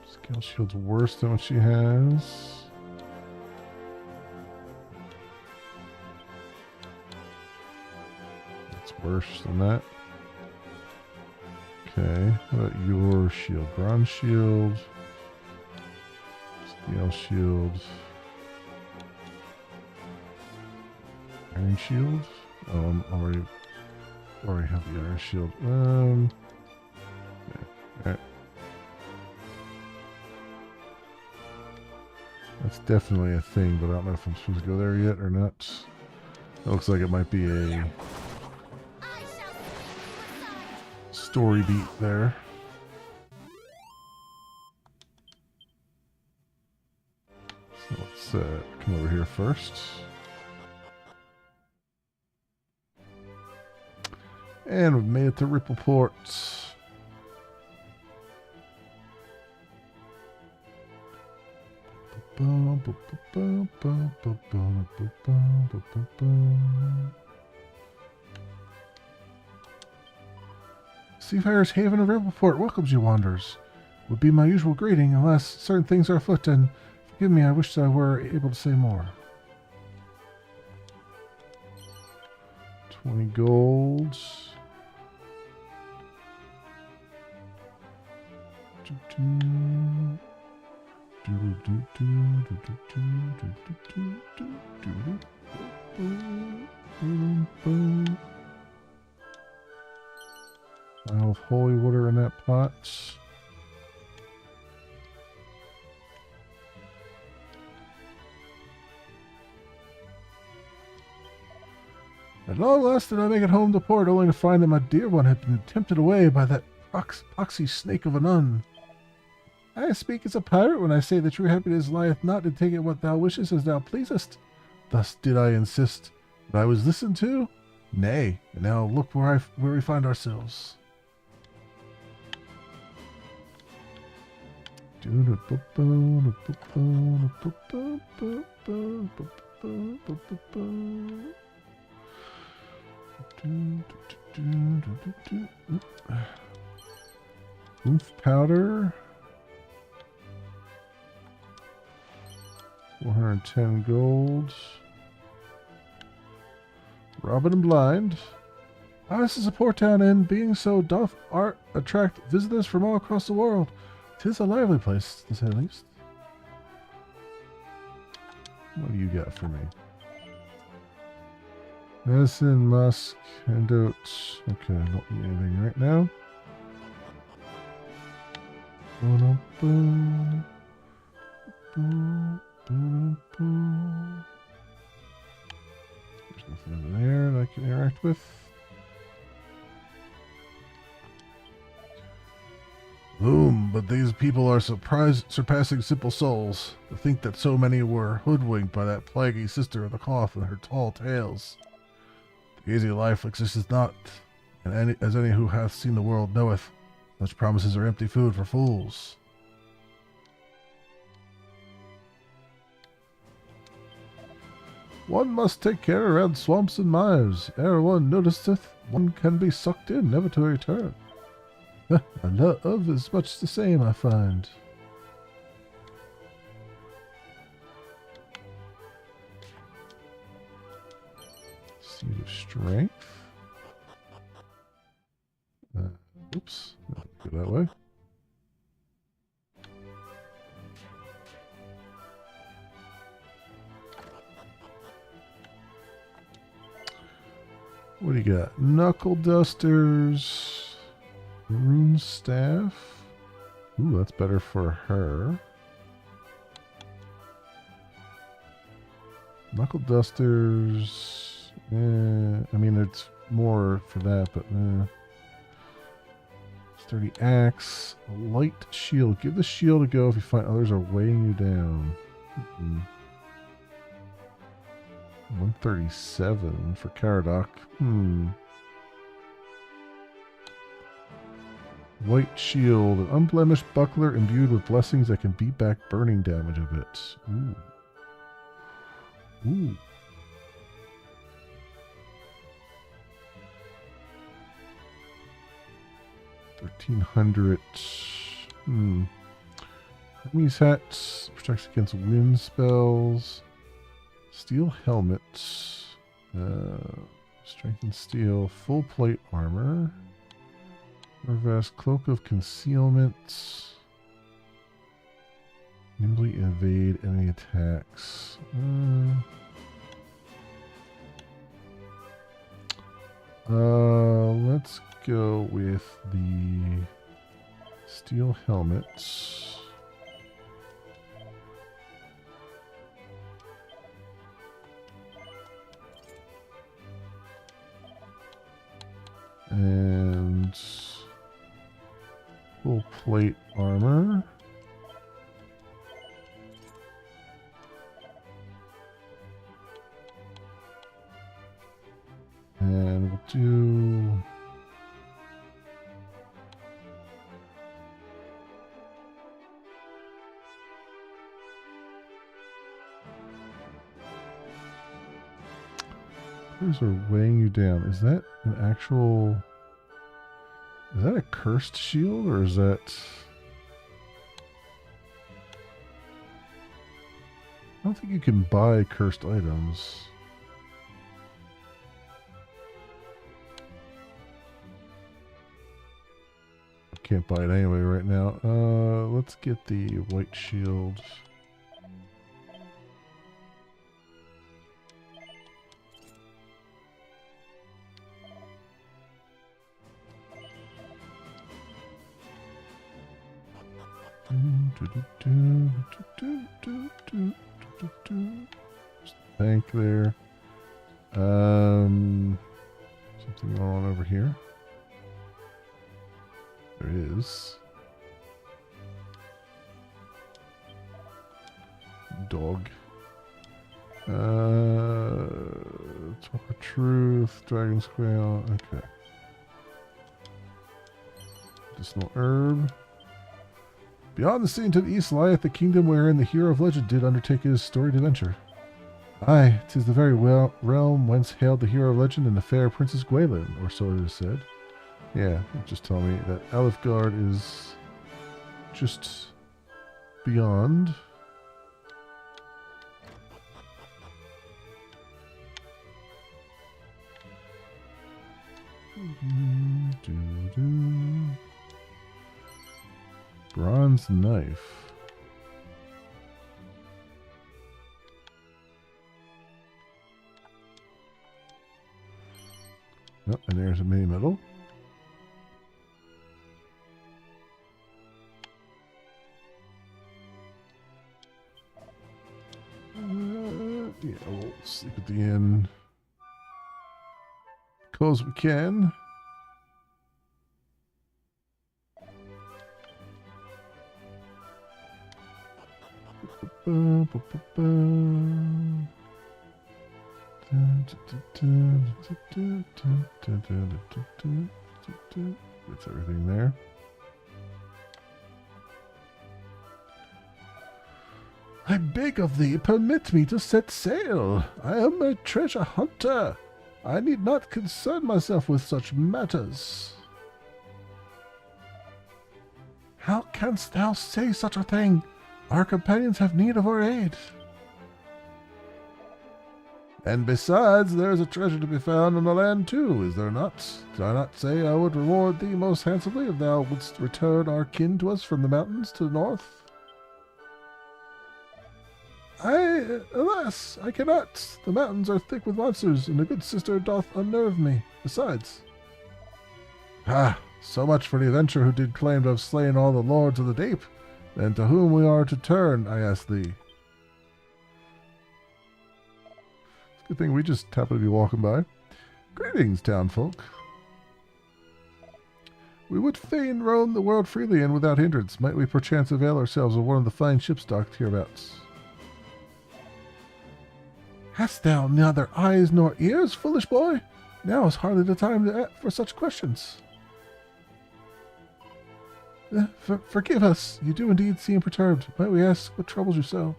Scale shield's worse than what she has. It's worse than that. Okay, how about your shield? Bronze shield. Scale shield. Iron shield? Oh, I'm already have the iron shield. Yeah, alright. That's definitely a thing, but I don't know if I'm supposed to go there yet or not. It looks like it might be a story beat there. So let's come over here first. And we've made it to Rippleport. Seafarer's Haven of Rippleport welcomes you, wanderers. Would be my usual greeting, unless certain things are afoot, and forgive me, I wish I were able to say more. 20 gold. Vial of holy water in that pot. At long last did I make it home to port, only to find that my dear one had been tempted away by that poxy snake of a nun. I speak as a pirate when I say the true happiness lieth not in taking what thou wishest as thou pleasest. Thus did I insist, but I was listened to? Nay, and now look where we find ourselves. Oomph powder. 410 gold. Robin and Blind. This is a port town, and being so doth art attract visitors from all across the world. 'Tis a lively place, to say the least. What do you got for me? Medicine, musk, antidotes. Okay, I don't need anything right now. There's nothing over there that I can interact with. But these people are surpassing simple souls. To think that so many were hoodwinked by that plaguey sister of the cloth and her tall tales. The easy life exists not, and as any who hath seen the world knoweth, such promises are empty food for fools. One must take care around swamps and mires. Ere one noticeth, one can be sucked in, never to return. Love is much the same, I find. Seed of Strength. Oops, go that way. What do you got? Knuckle Dusters. Rune Staff. Ooh, that's better for her. Knuckle Dusters. I mean, it's more for that, but Sturdy Axe. A light shield. Give the shield a go if you find others are weighing you down. 137 for Caradoc. White shield, an unblemished buckler imbued with blessings that can beat back burning damage a bit. Ooh. 1300. Hermes hats protects against wind spells. Steel helmet. Strength and steel. Full plate armor. Vest, cloak of concealment. Nimbly evade enemy attacks. Let's go with the steel helmets. And full plate armor. And we'll do Those are weighing you down. Is that an actual... Is that a cursed shield, or is that... I don't think you can buy cursed items. Can't buy it anyway right now. Let's get the white shield. Tank there. Something going on over here. There is. Dog. Talk of Truth, Dragon's Quail. Okay. Medicinal herb. Beyond the sea and to the east lieth the kingdom wherein the hero of legend did undertake his storied adventure. Aye, 'tis the very realm whence hailed the hero of legend and the fair Princess Gwaelin, or so it is said. Yeah, just tell me that Alifgard is just beyond. Bronze knife. Oh, and there's a mini medal. Yeah, we'll sleep at the inn. Close we can. That's everything there. I beg of thee, permit me to set sail. I am a treasure hunter. I need not concern myself with such matters. How canst thou say such a thing? Our companions have need of our aid. And besides, there is a treasure to be found on the land too, is there not? Did I not say I would reward thee most handsomely if thou wouldst return our kin to us from the mountains to the north? Alas, I cannot. The mountains are thick with monsters, and the good sister doth unnerve me. Besides. Ah, so much for the adventurer who did claim to have slain all the lords of the deep. Then to whom we are to turn, I ask thee. It's a good thing we just happen to be walking by. Greetings, townfolk. We would fain roam the world freely and without hindrance. Might we perchance avail ourselves of one of the fine ships docked hereabouts? Hast thou neither eyes nor ears, foolish boy? Now is hardly the time for such questions. Forgive us. You do indeed seem perturbed. Might we ask what troubles you so?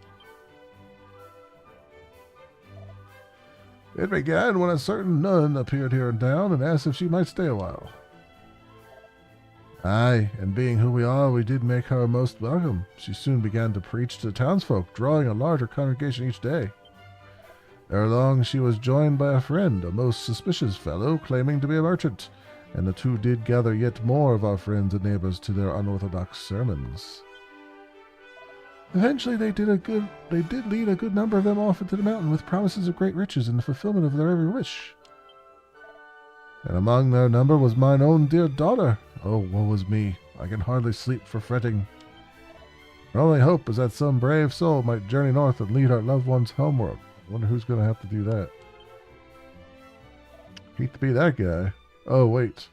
It began when a certain nun appeared here in town and asked if she might stay a while. Aye, and being who we are, we did make her most welcome. She soon began to preach to the townsfolk, drawing a larger congregation each day. Ere long she was joined by a friend, a most suspicious fellow, claiming to be a merchant, and the two did gather yet more of our friends and neighbors to their unorthodox sermons. Eventually they did lead a good number of them off into the mountain with promises of great riches and the fulfillment of their every wish. and among their number was mine own dear daughter. Oh, woe is me, I can hardly sleep for fretting. Our only hope is that some brave soul might journey north and lead our loved ones homeward. I wonder who's going to have to do that. Hate to be that guy. Oh, wait.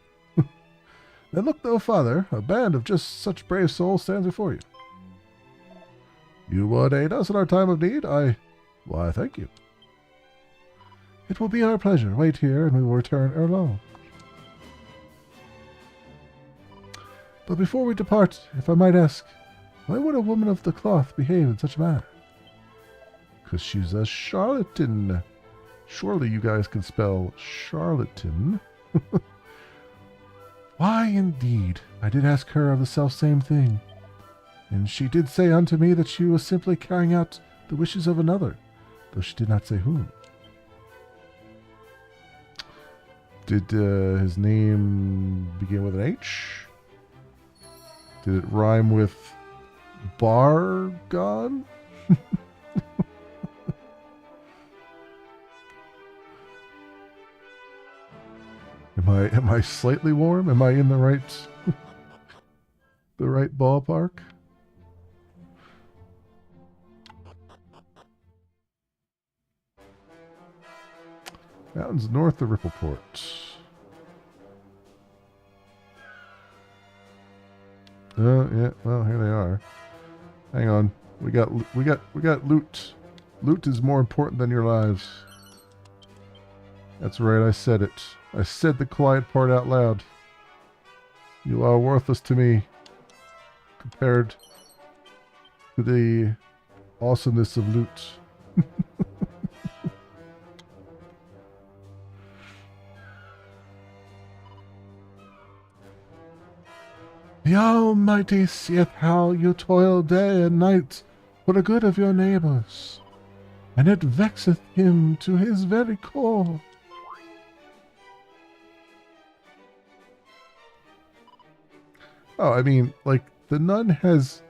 Then look, though, father, a band of just such brave souls stands before you. You would aid us in our time of need? Why, thank you. It will be our pleasure. Wait here, and we will return ere long. But before we depart, if I might ask, why would a woman of the cloth behave in such a manner? Because she's a charlatan. Surely you guys can spell charlatan. Why, indeed, I did ask her of the self-same thing, and she did say unto me that she was simply carrying out the wishes of another, though she did not say whom. Did his name begin with an H? Did it rhyme with Bargon? Am I slightly warm? Am I in the right the right ballpark? Mountains north of Rippleport. Yeah, well, here they are. Hang on. We got loot. Loot is more important than your lives. That's right, I said it. I said the quiet part out loud. You are worthless to me compared to the awesomeness of loot. The Almighty seeth how you toil day and night for the good of your neighbors, and it vexeth him to his very core. Oh, I mean, like, the nun has...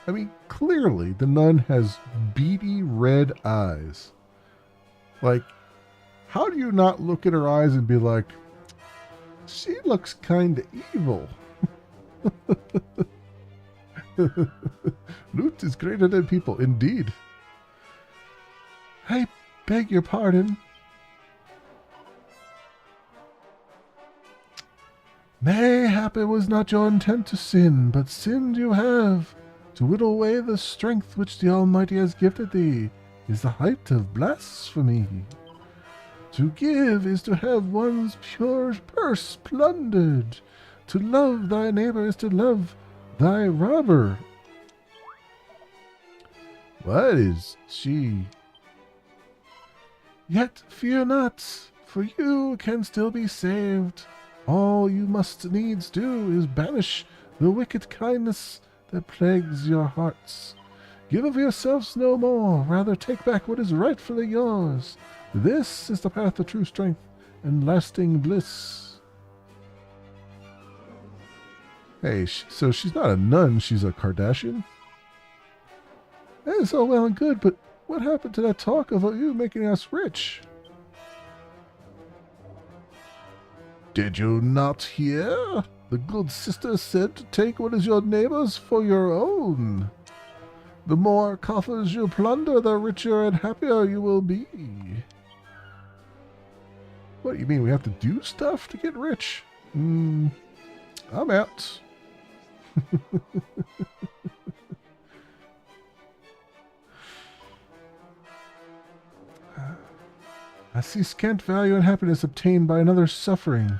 I mean, clearly, the nun has beady red eyes. Like, how do you not look at her eyes and be like, she looks kind of evil? Loot is greater than people, indeed. I beg your pardon. Mayhap it was not your intent to sin, but sinned you have. To whittle away the strength which the Almighty has gifted thee is the height of blasphemy. To give is to have one's pure purse plundered. To love thy neighbor is to love thy robber. What is she? Yet fear not, for you can still be saved. All you must needs do is banish the wicked kindness that plagues your hearts. Give of yourselves no more, rather take back what is rightfully yours. This is the path to true strength and lasting bliss. Hey, so she's not a nun, she's a Kardashian? That is all well and good, but what happened to that talk of you making us rich? Did you not hear? The good sister said to take what is your neighbor's for your own. The more coffers you plunder, the richer and happier you will be. What, you mean we have to do stuff to get rich? I'm out. I see scant value and happiness obtained by another's suffering.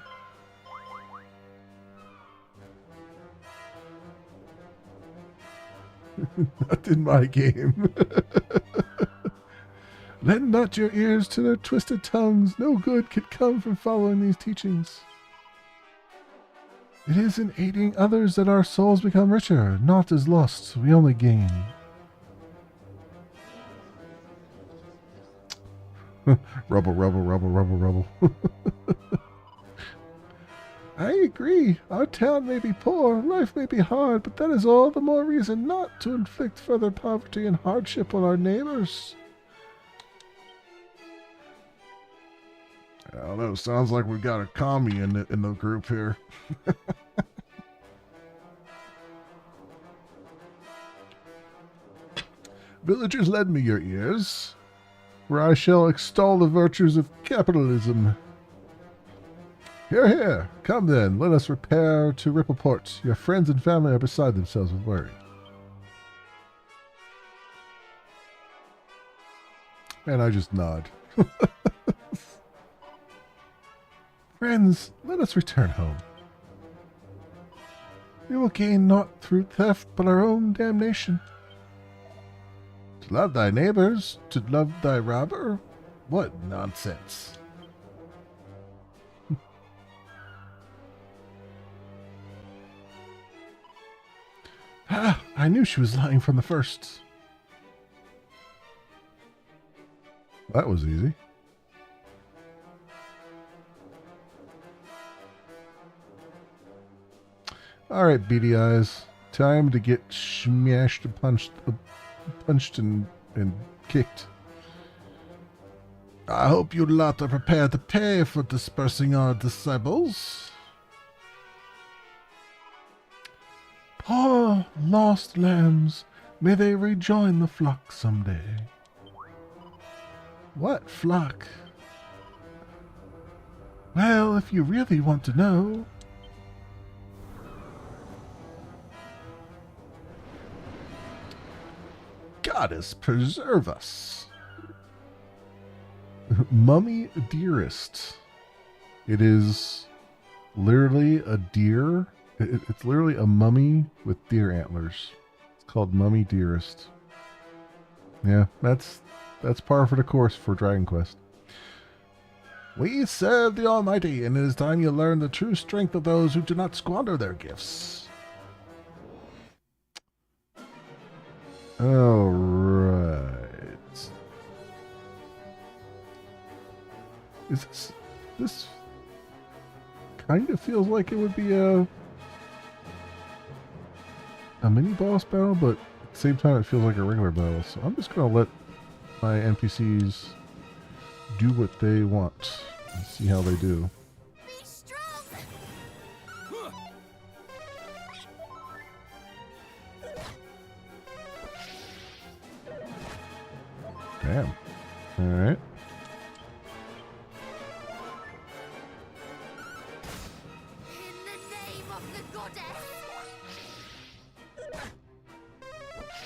Not in my game. Lend not your ears to their twisted tongues. No good can come from following these teachings. It is in aiding others that our souls become richer. Naught is lost, we only gain. Rubble, rubble, rubble, rubble, rubble. I agree. Our town may be poor, life may be hard, but that is all the more reason not to inflict further poverty and hardship on our neighbors. I don't know. Sounds like we got a commie in the group here. Villagers, lend me your ears, where I shall extol the virtues of capitalism. Here, here. Come then, let us repair to Rippleport. Your friends and family are beside themselves with worry. And I just nod. Friends, let us return home. We will gain naught through theft but our own damnation. To love thy neighbors, to love thy robber? What nonsense. Ah, I knew she was lying from the first. That was easy. Alright, beady eyes. Time to get smashed and punched and kicked. I hope you lot are prepared to pay for dispersing our disciples. Poor lost lambs, may they rejoin the flock someday. What flock? Well, if you really want to know. Goddess preserve us. Mummy dearest. It is literally a deer. It's literally a mummy with deer antlers. It's called Mummy Dearest. Yeah, that's par for the course for Dragon Quest. We serve the Almighty, and it is time you learn the true strength of those who do not squander their gifts. Alright. This kind of feels like it would be a mini boss battle, but at the same time it feels like a regular battle. So I'm just gonna let my NPCs do what they want and see how they do. Be strong. Damn. Alright. In the name of the goddess.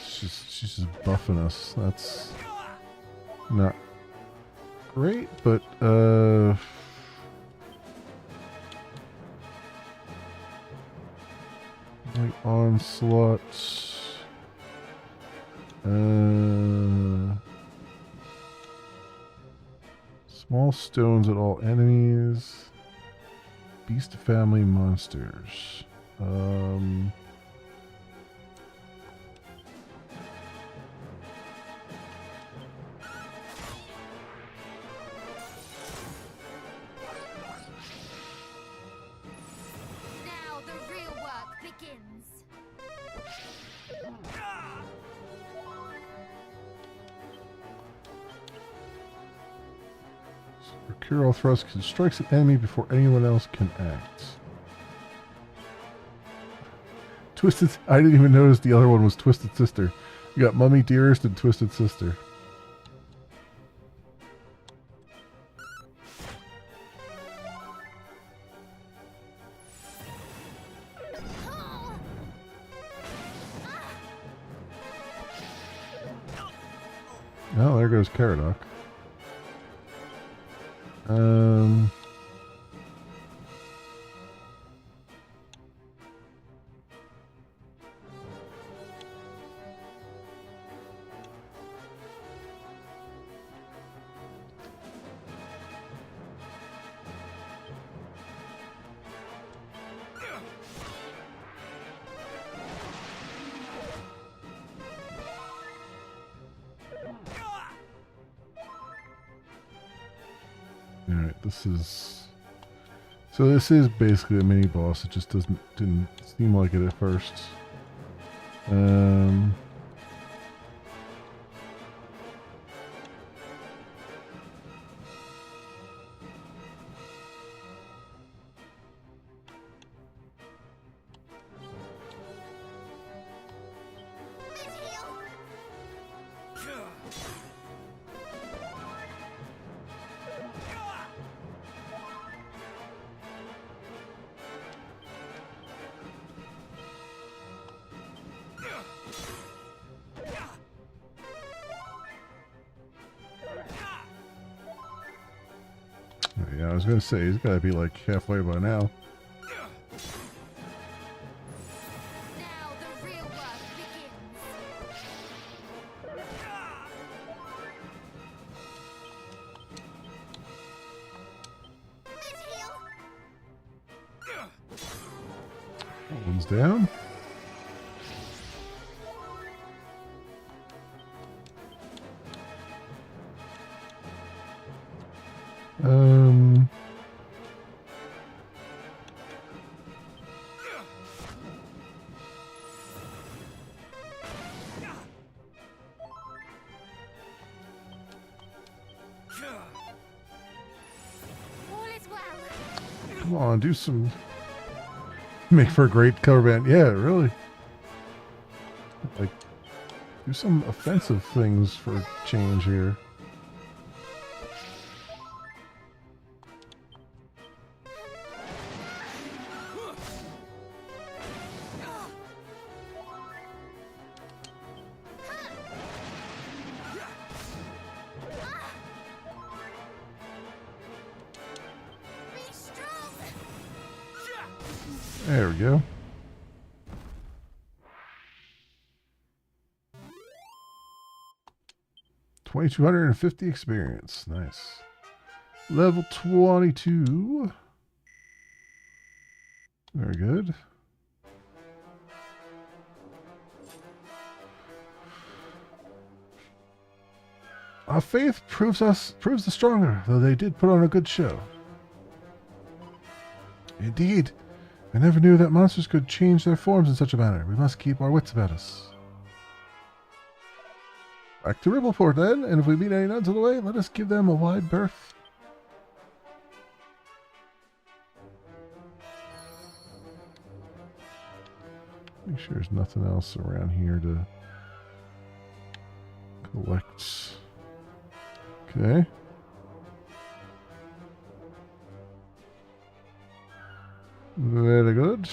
She's just buffing us. That's not great, but like onslaught. Small stones at all enemies. Beast family monsters. Now the real work begins. Cure all thrust strikes an enemy before anyone else can act. Twisted. I didn't even notice the other one was Twisted Sister. You got Mummy Dearest and Twisted Sister. Oh, there goes Caradoc. Alright, this is basically a mini boss. It just didn't seem like it at first. was going to say, he's got to be like halfway by now. Now the real work begins. Mid-heel. One's down. All is well. Come on, do some... Make for a great cover band. Yeah, really. Like, do some offensive things for a change here. Be strong. There we go. $2,250 experience. Nice. Level 22. Very good. Our faith proves the stronger, though they did put on a good show. Indeed. I never knew that monsters could change their forms in such a manner. We must keep our wits about us. Back to Rippleport then, and if we meet any nuns on the way, let us give them a wide berth. Make sure there's nothing else around here to collect. Okay. Very good.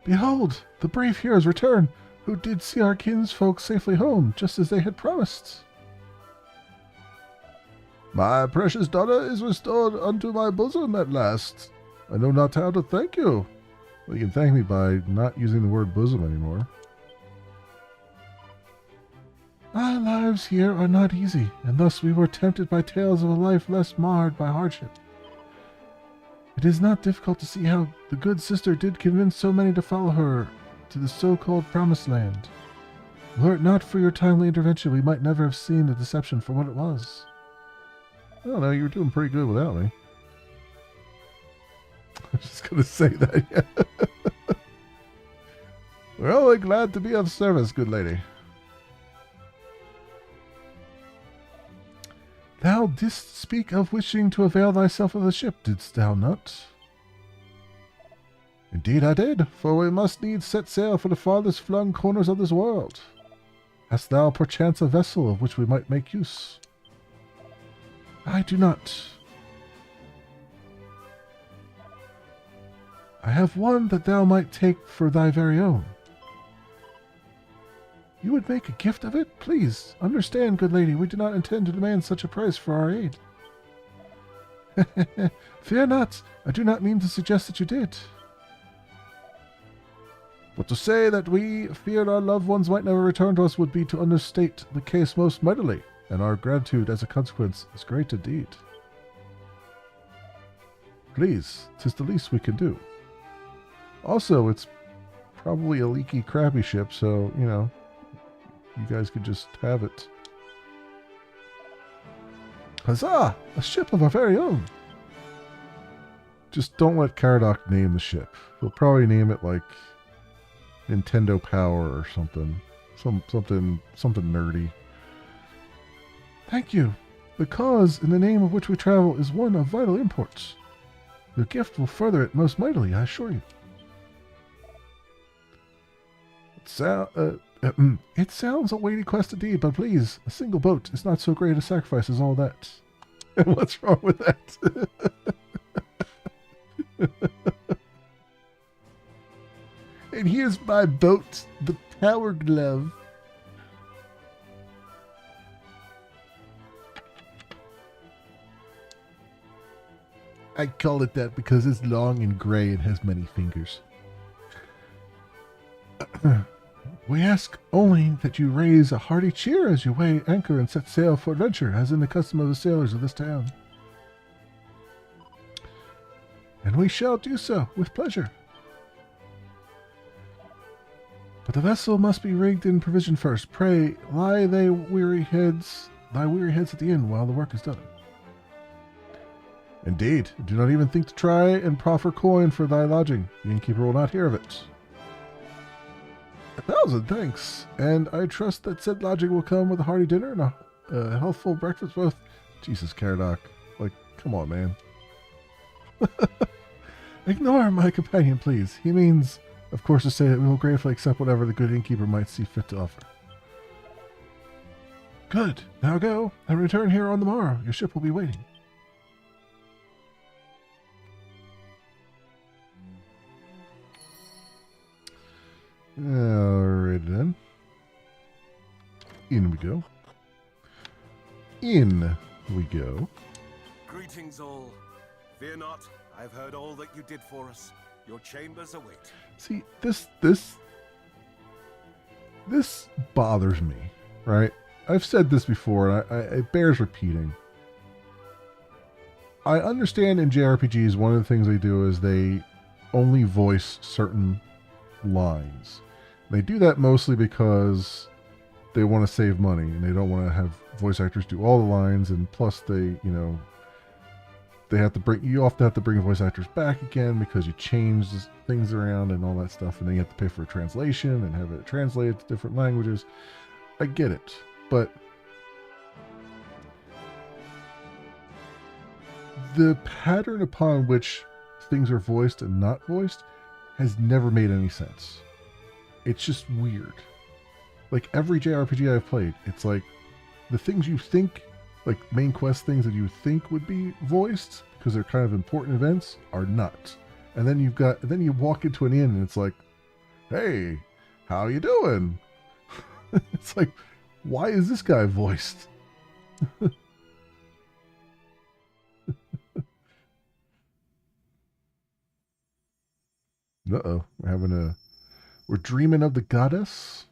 Behold, the brave heroes return, who did see our kinsfolk safely home, just as they had promised. My precious daughter is restored unto my bosom at last. I know not how to thank you. Well, you can thank me by not using the word bosom anymore. Our lives here are not easy, and thus we were tempted by tales of a life less marred by hardship. It is not difficult to see how the good sister did convince so many to follow her to the so-called Promised Land. Were it not for your timely intervention, we might never have seen the deception for what it was. I don't know, you were doing pretty good without me. I was just going to say that, yeah. We're only glad to be of service, good lady. Thou didst speak of wishing to avail thyself of the ship, didst thou not? Indeed I did, for we must needs set sail for the farthest flung corners of this world. Hast thou perchance a vessel of which we might make use? I do not. I have one that thou might take for thy very own. You would make a gift of it? Please, understand, good lady, we do not intend to demand such a price for our aid. Fear not, I do not mean to suggest that you did. But to say that we feared our loved ones might never return to us would be to understate the case most mightily, and our gratitude as a consequence is great indeed. Please, 'tis the least we can do. Also, it's probably a leaky, crappy ship, so, you know, you guys could just have it. Huzzah! A ship of our very own! Just don't let Caradoc name the ship. He'll probably name it, like, Nintendo Power or something. Something nerdy. Thank you. The cause in the name of which we travel is one of vital import. Your gift will further it most mightily, I assure you. It sounds a weighty quest indeed, but please, a single boat is not so great a sacrifice as all that. And what's wrong with that? And here's my boat, the Power Glove. I call it that because it's long and gray and has many fingers. We ask only that you raise a hearty cheer as you weigh anchor and set sail for adventure, as in the custom of the sailors of this town. And we shall do so with pleasure. But the vessel must be rigged and provisioned first. Pray, lie thy weary heads at the inn while the work is done. Indeed, do not even think to try and proffer coin for thy lodging. The innkeeper will not hear of it. 1,000 thanks, and I trust that said lodging will come with a hearty dinner and a healthful breakfast both. Jesus, Caradoc. Like, come on, man. Ignore my companion, please. He means, of course, to say that we will gratefully accept whatever the good innkeeper might see fit to offer. Good. Now go, and return here on the morrow. Your ship will be waiting. Alright then. In we go. In we go. Greetings all. Fear not, I've heard all that you did for us. Your chambers await. See, this bothers me, right? I've said this before, and it bears repeating. I understand in JRPGs, one of the things they do is they only voice certain lines. They do that mostly because they want to save money and they don't want to have voice actors do all the lines, and plus they you often have to bring voice actors back again because you change things around and all that stuff, and then you have to pay for a translation and have it translated to different languages. I get it, but the pattern upon which things are voiced and not voiced has never made any sense. It's just weird. Like every JRPG I've played, it's like the things you think, like main quest things that you think would be voiced because they're kind of important events, are not. And then you walk into an inn and it's like, hey, how you doing? It's like, why is this guy voiced? Uh-oh, we're dreaming of the goddess.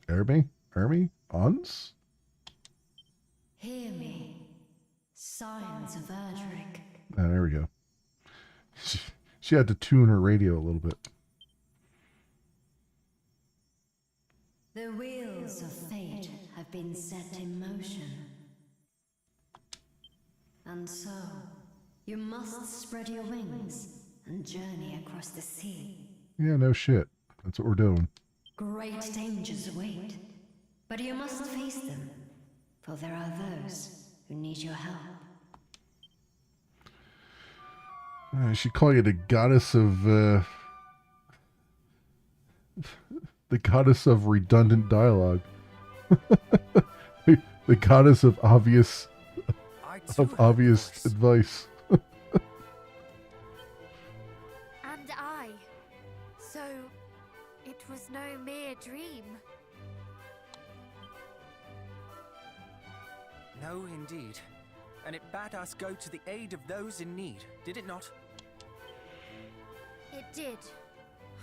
Ermi? Ons? Hear me, signs of Erdrick. Oh, there we go. She had to tune her radio a little bit. The wheels of fate have been set in motion. And so, you must spread your wings and journey across the sea. Yeah, no shit. That's what we're doing. Great dangers await, but you must face them, for there are those who need your help. I should call you the goddess of, the goddess of redundant dialogue. The goddess of obvious advice. And I. So, it was no mere dream. No, indeed. And it bade us go to the aid of those in need, did it not? It did.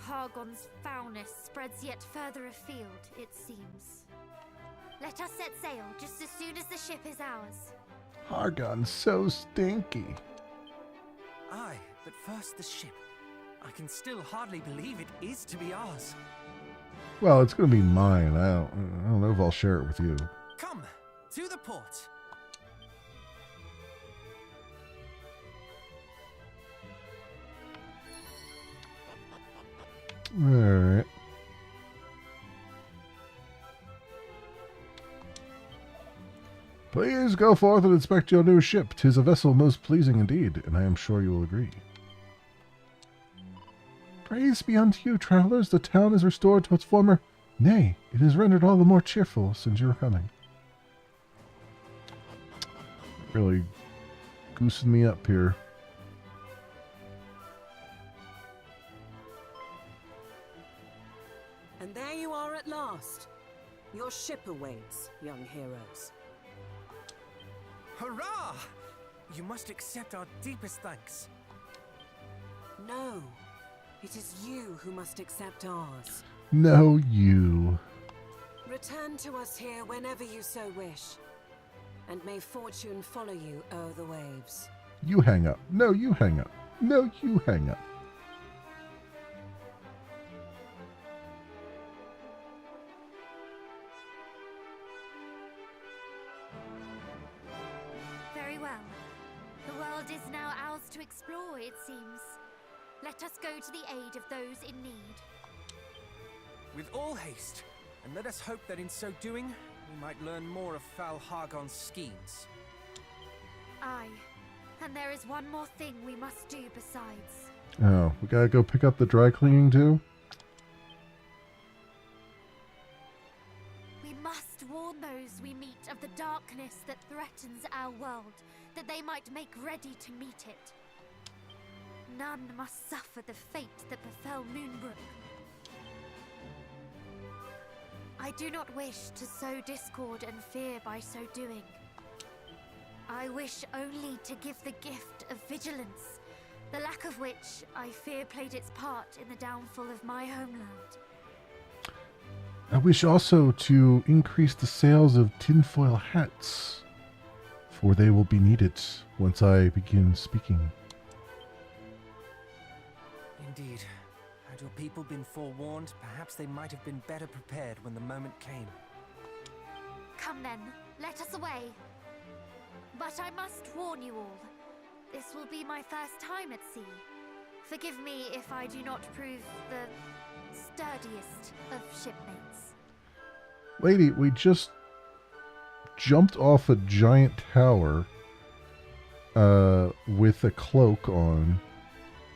Hargon's foulness spreads yet further afield, it seems. Let us set sail just as soon as the ship is ours. Hargon's so stinky. Aye, but first the ship. I can still hardly believe it is to be ours. Well, it's going to be mine. I don't know if I'll share it with you. Come, to the port. Alright. Please go forth and inspect your new ship. 'Tis a vessel most pleasing indeed, and I am sure you will agree. Praise be unto you, travelers. The town is restored to its former... Nay, it is rendered all the more cheerful since you are coming. Really goosing me up here. And there you are at last. Your ship awaits, young heroes. Hurrah! You must accept our deepest thanks. No, it is you who must accept ours. No, you. Return to us here whenever you so wish. And may fortune follow you o'er the waves. You hang up. No, you hang up. No, you hang up. Very well. The world is now ours to explore, it seems. Let us go to the aid of those in need. With all haste, and let us hope that in so doing, we might learn more of Fal Hargon's schemes. Aye. And there is one more thing we must do besides. Oh, we gotta go pick up the dry cleaning too? We must warn those we meet of the darkness that threatens our world, that they might make ready to meet it. None must suffer the fate that befell Moonbrook. I do not wish to sow discord and fear by so doing. I wish only to give the gift of vigilance, the lack of which I fear played its part in the downfall of my homeland. I wish also to increase the sales of tinfoil hats, for they will be needed once I begin speaking. Indeed. Had your people been forewarned, perhaps they might have been better prepared when the moment came. Come then, let us away. But I must warn you all. This will be my first time at sea. Forgive me if I do not prove the sturdiest of shipmates. Lady, we just jumped off a giant tower with a cloak on.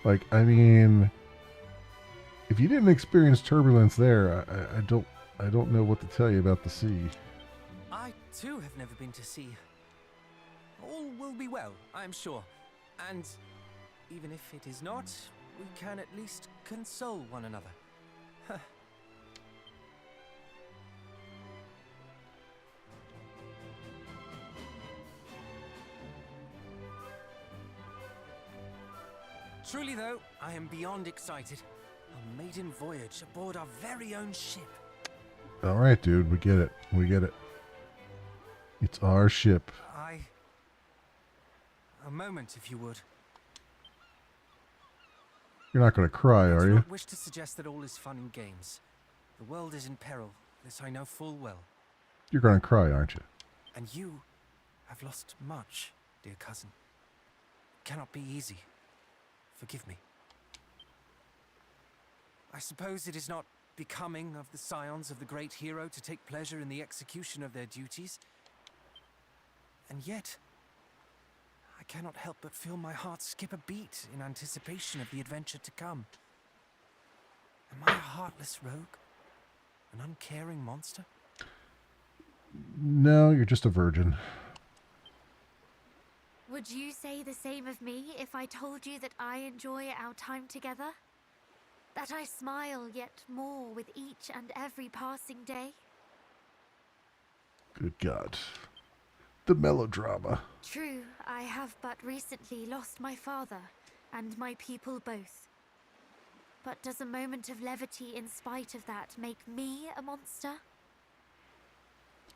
Like, I mean, if you didn't experience turbulence there, I don't know what to tell you about the sea. I too have never been to sea. All will be well, I am sure. And even if it is not, we can at least console one another. Truly though, I am beyond excited. A maiden voyage aboard our very own ship. Alright, dude, we get it. We get it. It's our ship. A moment, if you would. You're not going to cry, I are do you? not wish to suggest that all is fun and games. The world is in peril, this I know full well. You're going to cry, aren't you? And you have lost much, dear cousin. It cannot be easy. Forgive me. I suppose it is not becoming of the scions of the great hero to take pleasure in the execution of their duties. And yet, I cannot help but feel my heart skip a beat in anticipation of the adventure to come. Am I a heartless rogue? An uncaring monster? No, you're just a virgin. Would you say the same of me if I told you that I enjoy our time together? That I smile yet more with each and every passing day? Good God. The melodrama. True, I have but recently lost my father, and my people both. But does a moment of levity in spite of that make me a monster?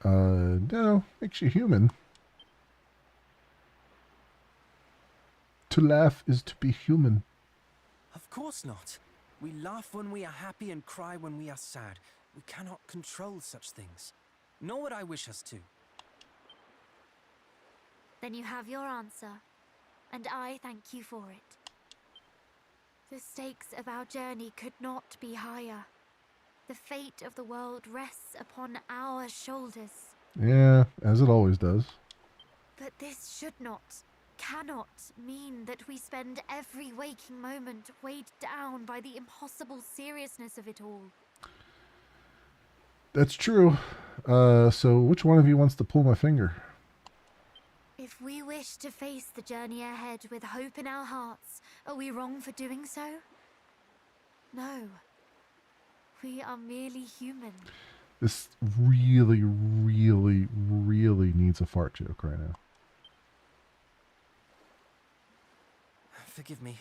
No. Makes you human. To laugh is to be human. Of course not. We laugh when we are happy and cry when we are sad. We cannot control such things. Nor would I wish us to. Then you have your answer, and I thank you for it. The stakes of our journey could not be higher. The fate of the world rests upon our shoulders. Yeah, as it always does. But this should not. cannot mean that we spend every waking moment weighed down by the impossible seriousness of it all. That's true. So which one of you wants to pull my finger? If we wish to face the journey ahead with hope in our hearts, are we wrong for doing so? No. We are merely human. This really, really, really needs a fart joke right now. Forgive me.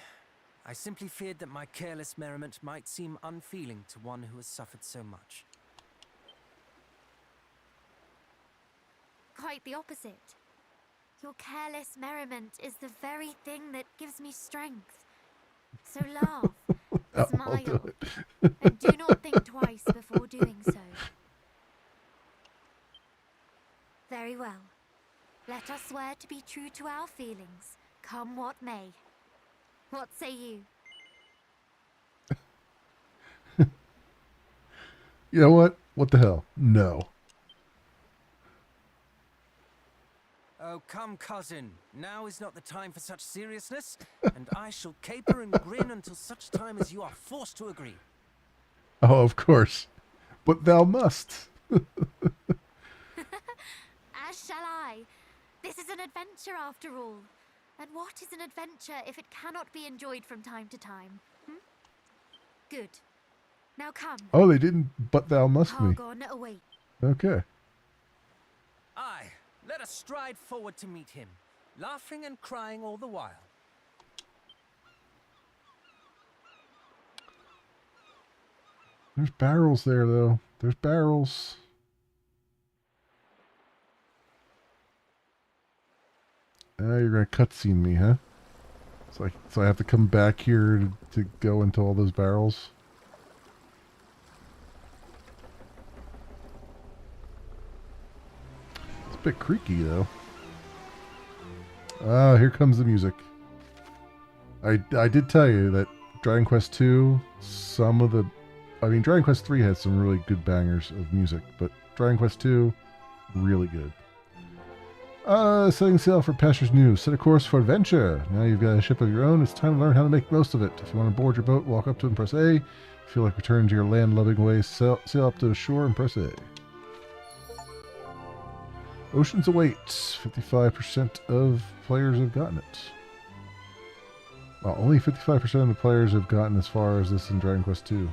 I simply feared that my careless merriment might seem unfeeling to one who has suffered so much. Quite the opposite. Your careless merriment is the very thing that gives me strength. So laugh, smile, and do not think twice before doing so. Very well. Let us swear to be true to our feelings, come what may. What say you? You know what? What the hell? No. Oh, come, cousin. Now is not the time for such seriousness, and I shall caper and grin until such time as you are forced to agree. Oh, of course. But thou must. As shall I. This is an adventure after all. And what is an adventure if it cannot be enjoyed from time to time? Good. Now come. Oh, they didn't, but thou must me. Targon await. Okay. Aye, let us stride forward to meet him, laughing and crying all the while. There's barrels there, though. There's barrels. You're going to cutscene me, huh? So I have to come back here to go into all those barrels? It's a bit creaky, though. Ah, here comes the music. I did tell you that Dragon Quest II, Dragon Quest III had some really good bangers of music, but Dragon Quest II, really good. Setting sail for pastures new. Set a course for adventure. Now you've got a ship of your own. It's time to learn how to make most of it. If you want to board your boat, walk up to it and press A. If you feel like returning to your land-loving ways, sail up to the shore and press A. Oceans await. 55% of players have gotten it. Well, only 55% of the players have gotten as far as this in Dragon Quest II.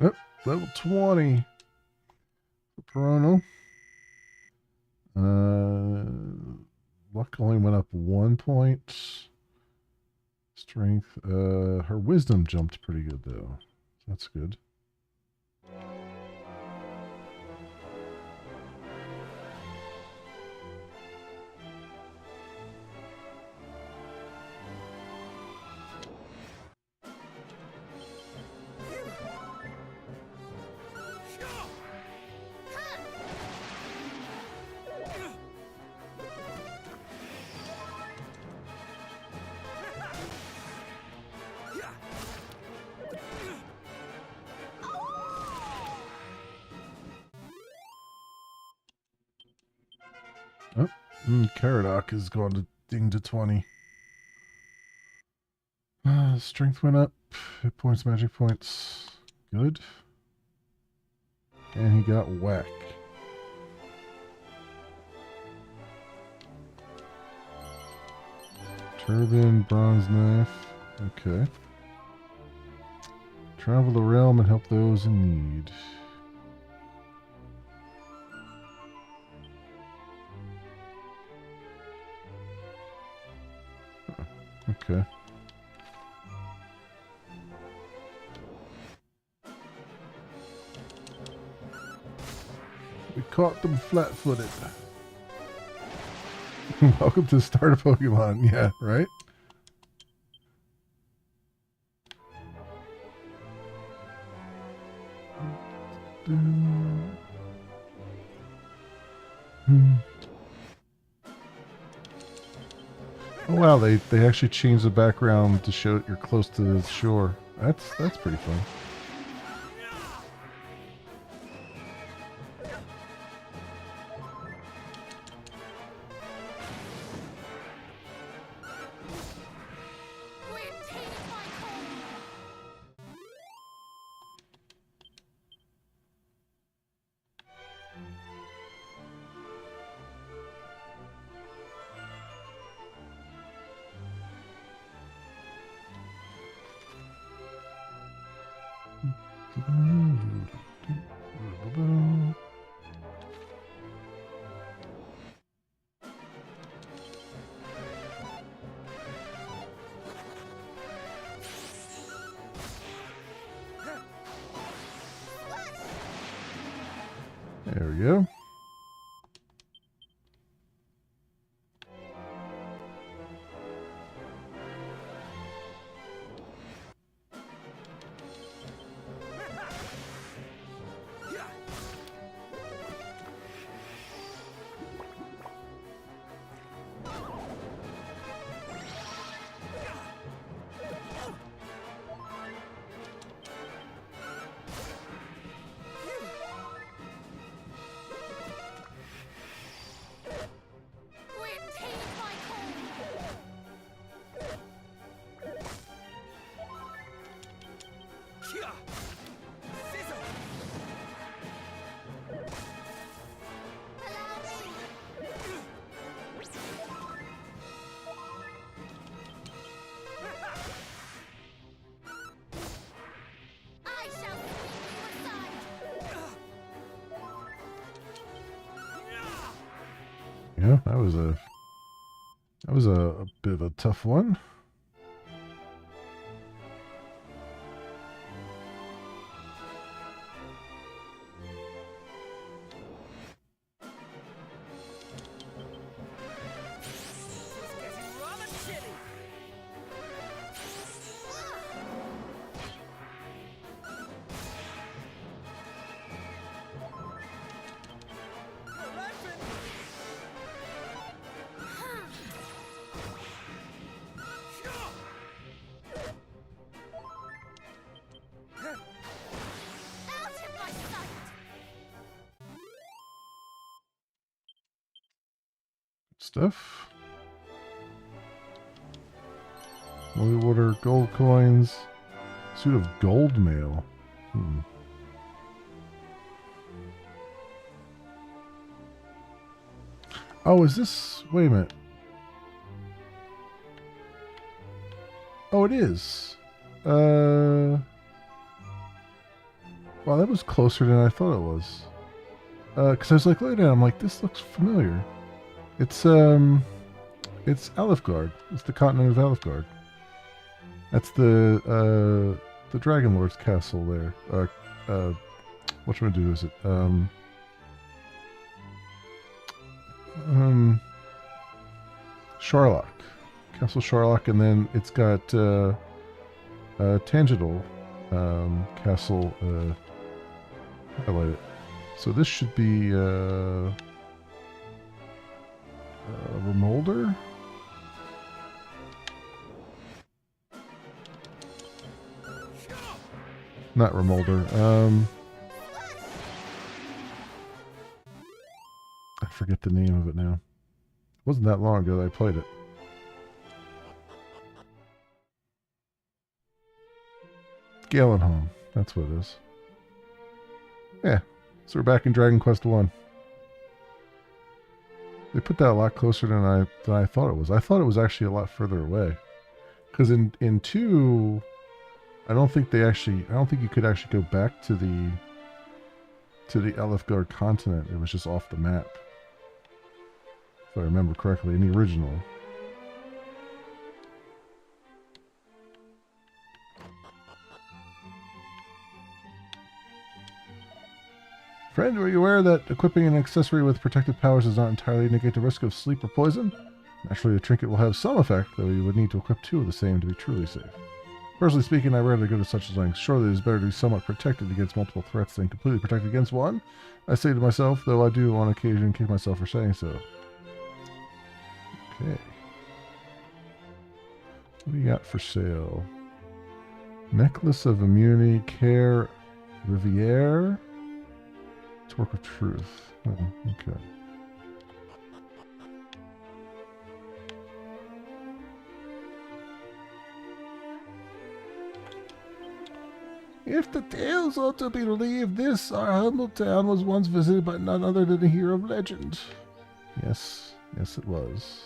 Yep, level 20. Perono. Luck only went up 1 point. Strength. Her wisdom jumped pretty good, though. That's good. Caradoc is going to ding to 20. Strength went up. Hit points, magic points. Good. And he got whack. Turban, bronze knife. Okay. Travel the realm and help those in need. Okay. We caught them flat-footed. Welcome to the start of Pokemon. Yeah, right? Oh wow, they actually changed the background to show you're close to the shore. That's pretty fun. There we go. Yeah, that was a bit of a tough one. Stuff. Holy water, gold coins, suit of gold mail. Oh, is this? Wait a minute. Oh, it is. Wow, that was closer than I thought it was. Because I was like, looking at it, I'm like, this looks familiar. It's Alifgard. It's the continent of Alifgard. That's the Dragon Lord's castle there. Which one is it? Sharlock. Castle Sharlock, and then it's got Tangidal Castle highlighted. So this should be Remolder? Not Remolder. I forget the name of it now. It wasn't that long ago that I played it. Galenholm. That's what it is. Yeah. So we're back in Dragon Quest 1. They put that a lot closer than I thought it was. I thought it was actually a lot further away. Because in 2, I don't think you could actually go back to the Alifgard continent. It was just off the map. If I remember correctly, in the original. Friend, were you aware that equipping an accessory with protective powers does not entirely negate the risk of sleep or poison? Naturally, the trinket will have some effect, though you would need to equip 2 of the same to be truly safe. Personally speaking, I rarely go to such lengths. Surely it is better to be somewhat protected against multiple threats than completely protected against one. I say to myself, though I do on occasion kick myself for saying so. Okay. What do you got for sale? Necklace of Immunity, Care Riviere. Torque of Truth. Oh, okay. If the tales ought to be believed, this, our humble town, was once visited by none other than a hero of legend. Yes, yes it was.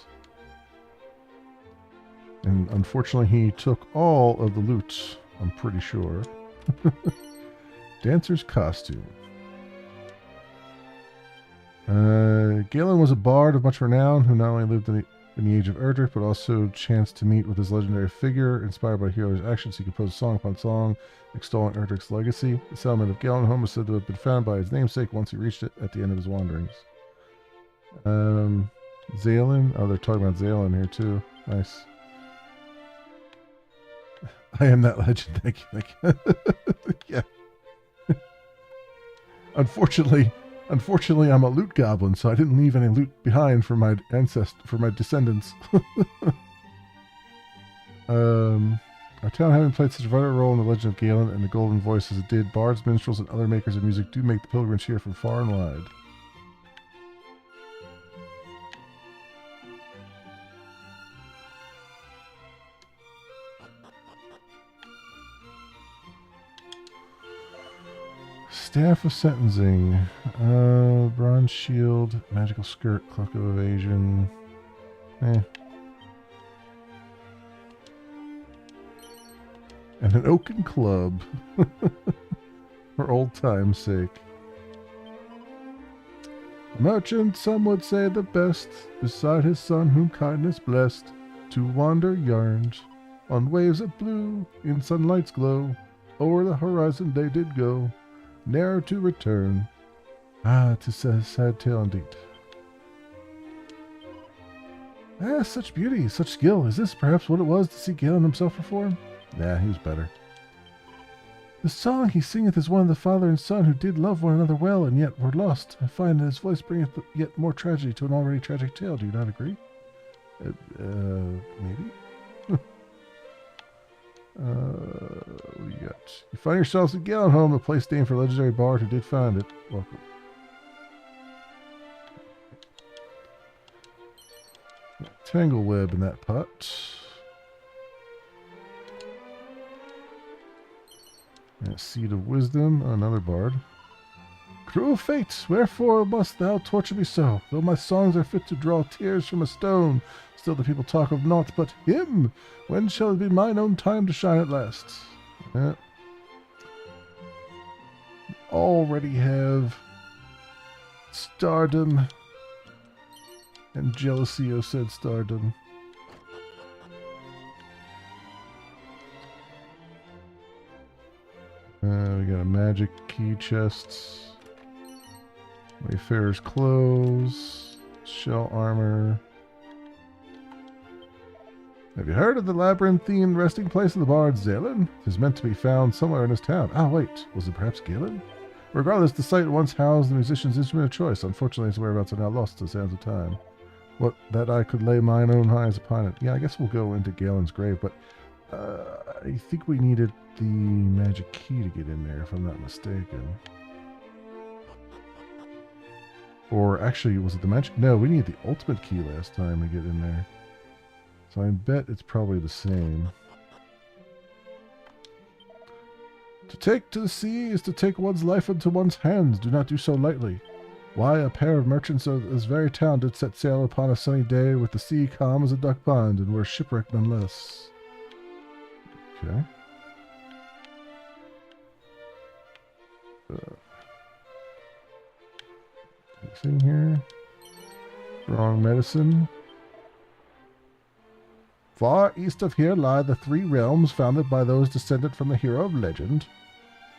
And unfortunately he took all of the loot, I'm pretty sure. Dancer's costume. Galen was a bard of much renown who not only lived in the age of Erdrick, but also chanced to meet with his legendary figure. Inspired by hero's actions, he composed song upon song, extolling Erdrick's legacy. The settlement of Galenholm is said to have been found by his namesake once he reached it at the end of his wanderings. Zalen? Oh, they're talking about Zalen here too. Nice. I am that legend, thank you. Yeah. Unfortunately, I'm a loot goblin, so I didn't leave any loot behind for my descendants. Our town, having played such a vital role in the legend of Galen and the Golden Voice as it did, bards, minstrels, and other makers of music do make the pilgrimage here from far and wide. Staff of Sentencing, Bronze Shield, Magical Skirt, Cloak of Evasion, and an Oaken Club, for old time's sake. Merchant, some would say the best, beside his son whom kindness blessed, to wander yarned, on waves of blue, in sunlight's glow, o'er the horizon they did go, ne'er to return. Ah, 'tis a sad tale indeed. Ah, such beauty, such skill. Is this perhaps what it was to see Galen himself perform? Nah, he was better. The song he singeth is one of the father and son who did love one another well and yet were lost. I find that his voice bringeth yet more tragedy to an already tragic tale. Do you not agree? Maybe? What do you got? You find yourselves at Galenholm, a place named for a legendary bard who did found it. Welcome. Tangle web in that pot. And Seed of Wisdom, another bard. Cruel fate, wherefore must thou torture me so? Though my songs are fit to draw tears from a stone, still the people talk of naught but him. When shall it be mine own time to shine at last? Yeah. Already have stardom and jealousy of said stardom. We got a magic key chests, Wayfarer's clothes, shell armor. Have you heard of the labyrinthine resting place of the bard Zalen? It is meant to be found somewhere in this town. Ah, wait, was it perhaps Galen? Regardless, the site once housed the musician's instrument of choice. Unfortunately, its whereabouts are now lost to the sands of time. What, that I could lay mine own eyes upon it. Yeah, I guess we'll go into Galen's grave, but I think we needed the magic key to get in there, if I'm not mistaken. Or actually, was it the magic? No, we needed the ultimate key last time to get in there. So I bet it's probably the same. To take to the sea is to take one's life into one's hands. Do not do so lightly. Why, a pair of merchants of this very town did set sail upon a sunny day with the sea calm as a duck pond, and were shipwrecked none less. Okay. Anything here? Strong medicine. Far east of here lie the three realms founded by those descended from the hero of legend.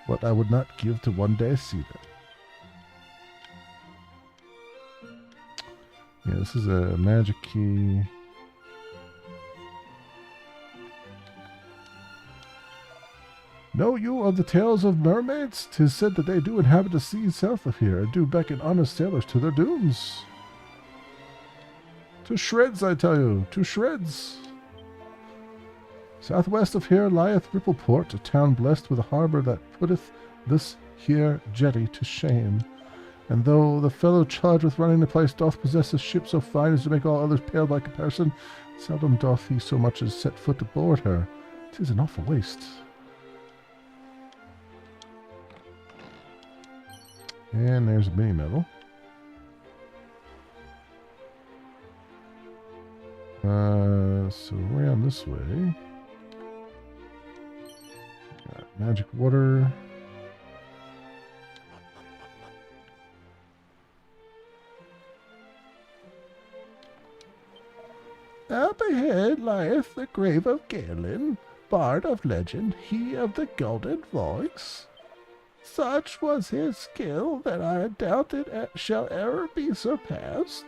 What I would not give to one day see them. Yeah, this is a magic key. Know you of the tales of mermaids? 'Tis said that they do inhabit the sea south of here, and do beckon honest sailors to their dooms. To shreds, I tell you, to shreds. Southwest of here lieth Rippleport, a town blessed with a harbour that putteth this here jetty to shame. And though the fellow charged with running the place doth possess a ship so fine as to make all others pale by comparison, seldom doth he so much as set foot aboard her. 'Tis an awful waste. And there's a mini medal. So around this way. Got magic water. Up ahead lieth the grave of Galen, bard of legend, he of the golden voice. Such was his skill that I doubt it shall ever be surpassed.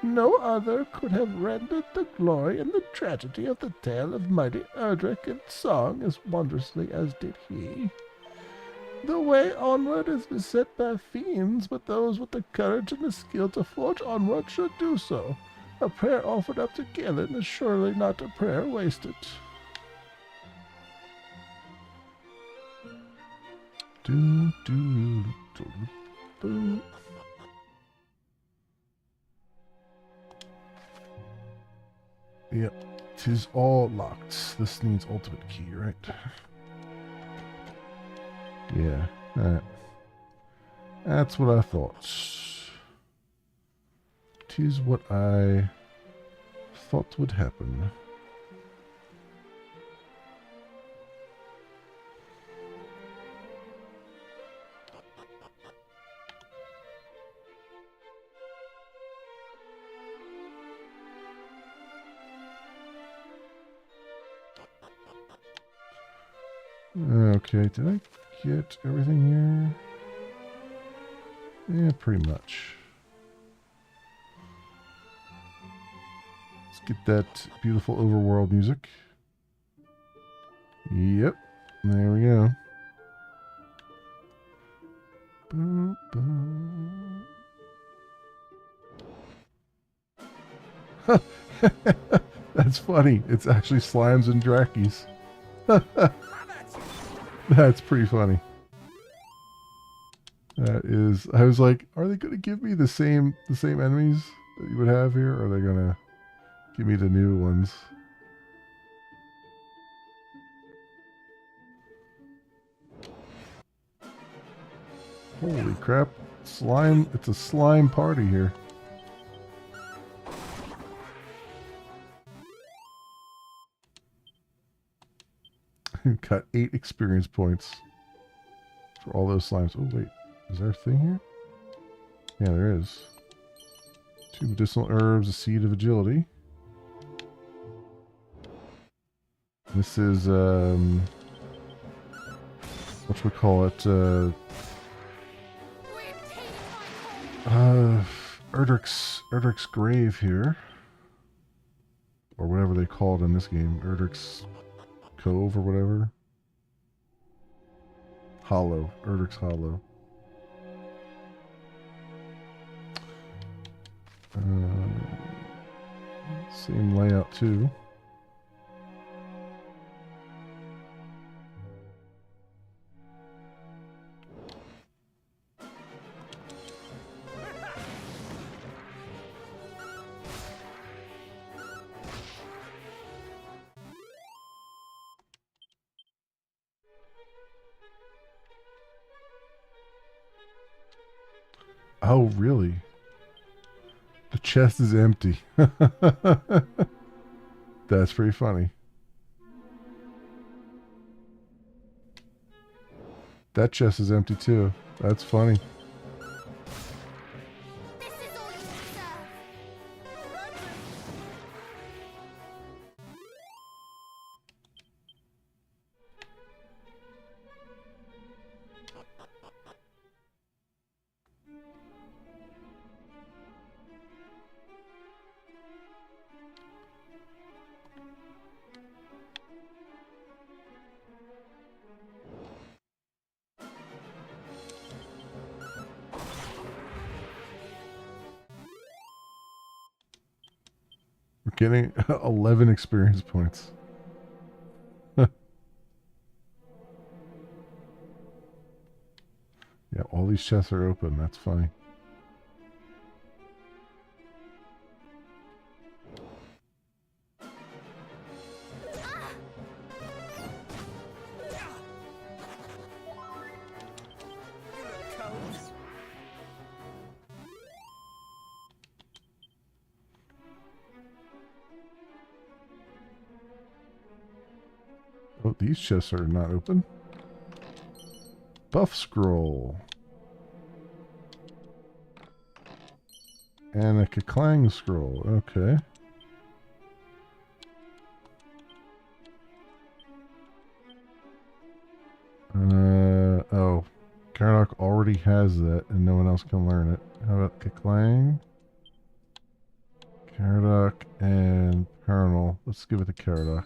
No other could have rendered the glory and the tragedy of the tale of mighty Erdrick in song as wondrously as did he. The way onward is beset by fiends, but those with the courage and the skill to forge onward should do so. A prayer offered up to Galen is surely not a prayer wasted. Do, do, do, do. Yep, 'tis all locked. This needs ultimate key, right? Yeah, that's what I thought. 'Tis what I thought would happen. Okay, did I get everything here? Yeah, pretty much. Let's get that beautiful overworld music. Yep, there we go. Boom, boom. That's funny. It's actually slimes and drakies. That's pretty funny. That is. I was like, are they going to give me the same enemies that you would have here, or are they going to give me the new ones? Holy crap! Slime! It's a slime party here. Got 8 experience points for all those slimes. Oh wait, is there a thing here? Yeah, there is. 2 medicinal herbs, a seed of agility. This is what we call it? Erdrick's grave here, or whatever they call it in this game. Erdrick's Cove or whatever. Hollow. Erdrick's Hollow. Same layout too. Oh, really? The chest is empty. That's pretty funny. That chest is empty too. That's funny. This is all you deserve. getting 11 experience points. Yeah, all these chests are open. That's funny. Oh, these chests are not open. Buff scroll. And a Keklang scroll. Okay. Oh. Caradoc already has that and no one else can learn it. How about Keklang? Caradoc and Paranol. Let's give it to Caradoc.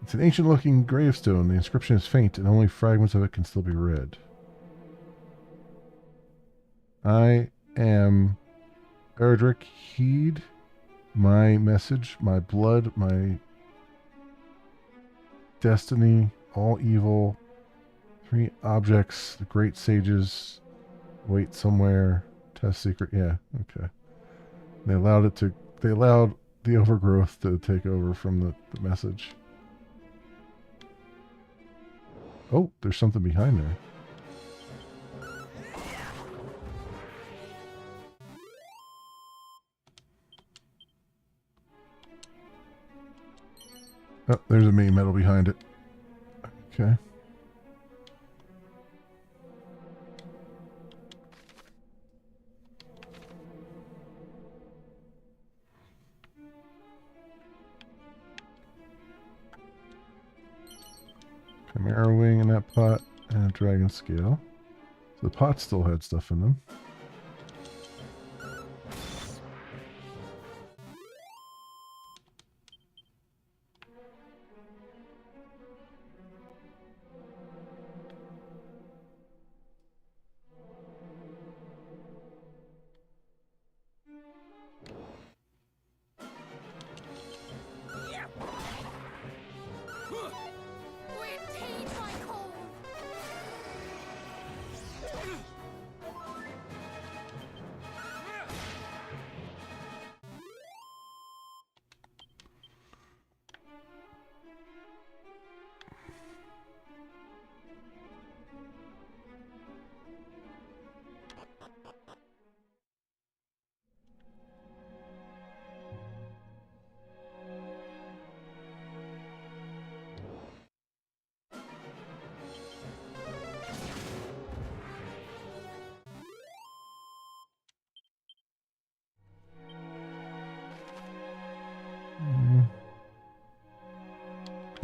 It's an ancient-looking gravestone. The inscription is faint, and only fragments of it can still be read. I am Erdrick. Heed my message, my blood, my destiny, all evil. 3 objects, the great sages wait somewhere. Test secret. Yeah, okay. They allowed the overgrowth to take over from the message. Oh, there's something behind there. Oh, there's a main metal behind it. Okay. Chimera wing in that pot and a dragon scale. So the pot still had stuff in them.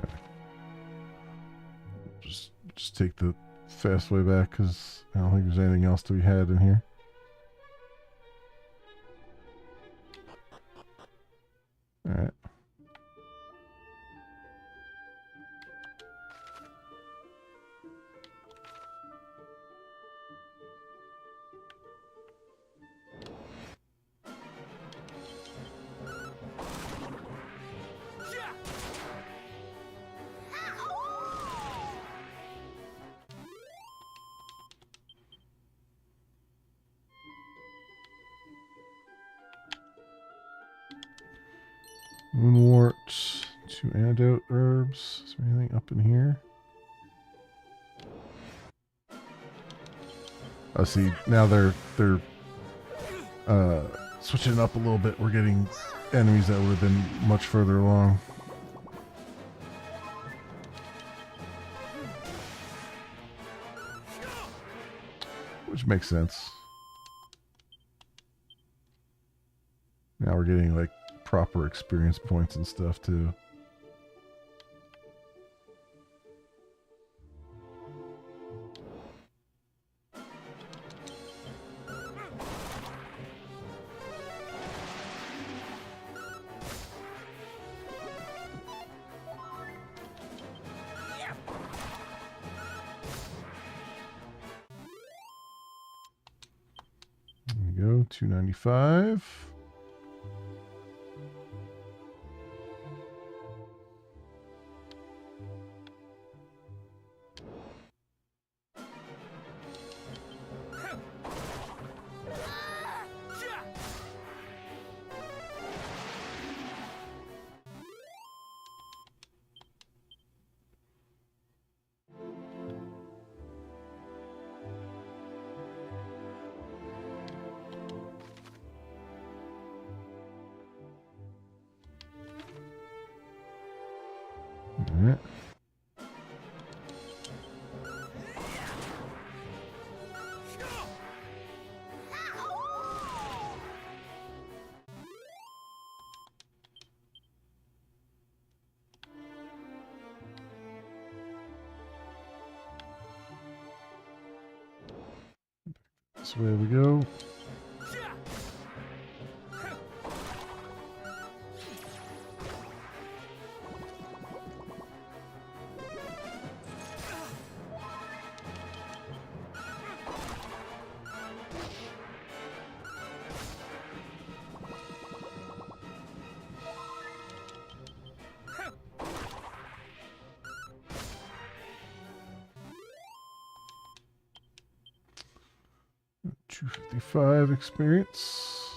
Okay. Just take the fast way back because I don't think there's anything else to be had in here. Alright. Moonwort, 2 antidote herbs. Is there anything up in here? Oh, see, now they're switching it up a little bit. We're getting enemies that would have been much further along. Which makes sense. Now we're getting like proper experience points and stuff too. go. 295. All right. This way we go. $255 experience.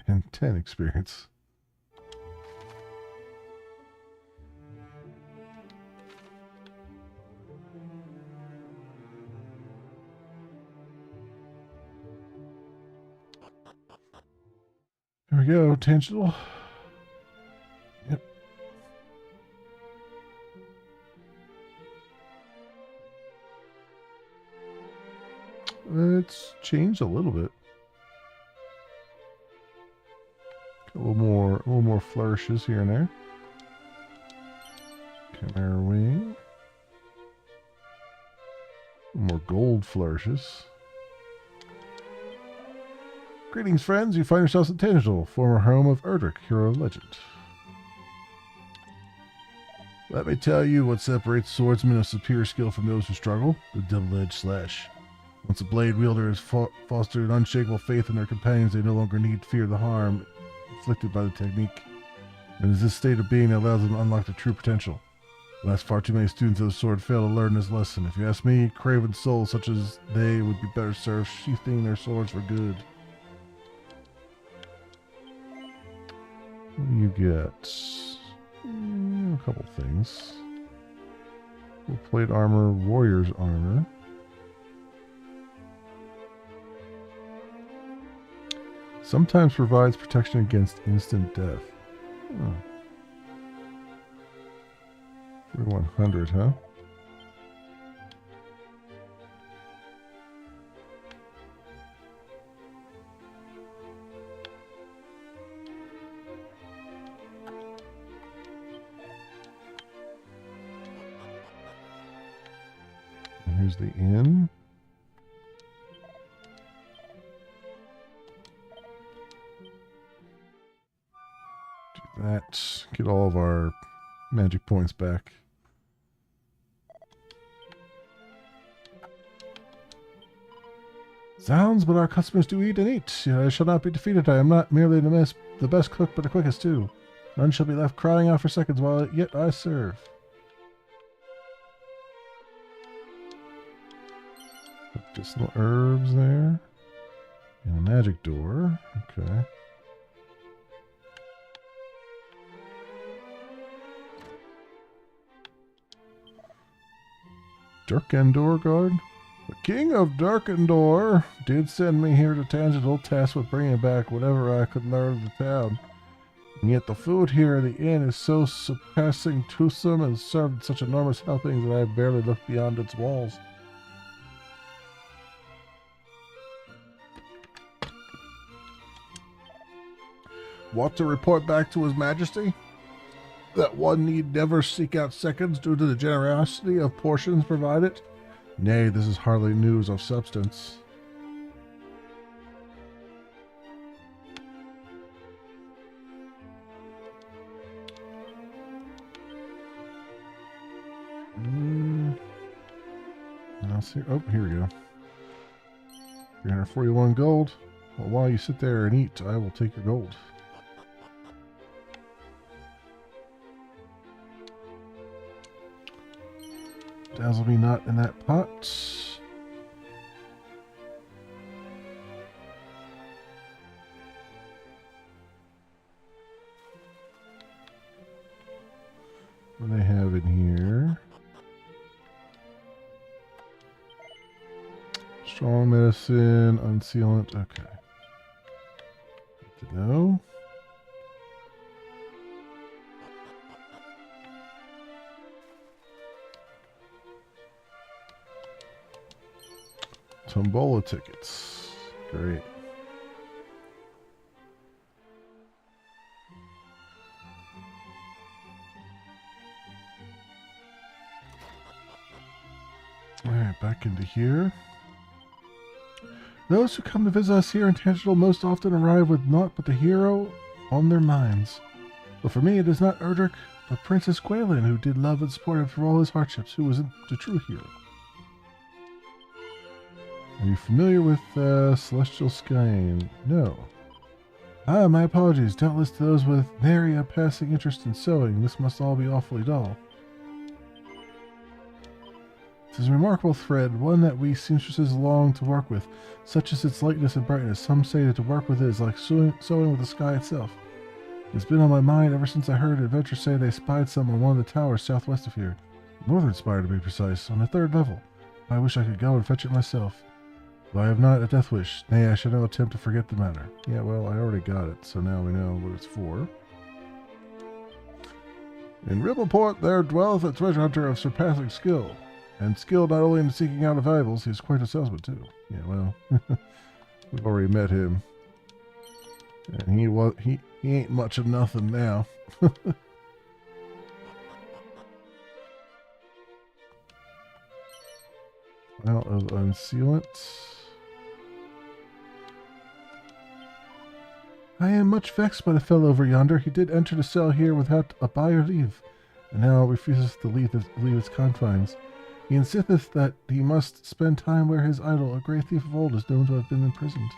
And 10 experience. There we go, tangential. Yep. It's changed a little bit. Got a little more flourishes here and there. Chimera wing. More gold flourishes. Greetings, friends. You find yourselves at Tangential, former home of Erdrick, hero legend. Let me tell you what separates swordsmen of superior skill from those who struggle: the double-edged slash. Once a blade wielder has fostered an unshakable faith in their companions, they no longer need fear the harm inflicted by the technique. And it's this state of being that allows them to unlock their true potential. Alas, far too many students of the sword fail to learn this lesson. If you ask me, craven souls such as they would be better served sheathing their swords for good. What do you get? A couple things. Full plate armor, warrior's armor. Sometimes provides protection against instant death. Oh. 3100, huh? Here's the inn. Do that. Get all of our magic points back. Zounds, but our customers do eat and eat. I shall not be defeated. I am not merely the best cook, but the quickest too. None shall be left crying out for seconds while yet I serve. Medicinal herbs there. And a magic door. Okay. Darkendor guard? The King of Darkendor did send me here to Tangential, tasked with bringing back whatever I could learn of the town. And yet the food here at the inn is so surpassing toothsome and served in such enormous helpings that I barely look beyond its walls. What to report back to His Majesty? That one need never seek out seconds due to the generosity of portions provided? Nay, this is hardly news of substance. else here? Oh, here we go. 341 gold. Well, while you sit there and eat, I will take your gold. Dazzle me not in that pot. What do they have in here? Strong medicine, unsealant. Okay. Good to know. Tombola tickets. Great. Alright, back into here. Those who come to visit us here in Tangential most often arrive with naught but the hero on their minds. But for me, it is not Erdrick, but Princess Gwaelin, who did love and support him through all his hardships, who was the true hero. Are you familiar with Celestial Skyne? No. Ah, my apologies. Doubtless to those with nary a passing interest in sewing, this must all be awfully dull. It is a remarkable thread, one that we seamstresses long to work with, such is its lightness and brightness. Some say that to work with it is like sewing with the sky itself. It's been on my mind ever since I heard adventurers say they spied some on one of the towers southwest of here. Northern spire to be precise, on the 3rd level. I wish I could go and fetch it myself. But I have not a death wish, nay, I shall no attempt to forget the matter. Yeah, well, I already got it, so now we know what it's for. In Ribbleport there dwelleth a treasure hunter of surpassing skill, and skilled not only in seeking out of valuables, he's quite a salesman too. Yeah, well, we've already met him, and he ain't much of nothing now. Out of unsealant. I am much vexed by the fellow over yonder. He did enter the cell here without a buyer leave, and now refuses to leave its confines. He insisteth that he must spend time where his idol, a great thief of old, is known to have been imprisoned.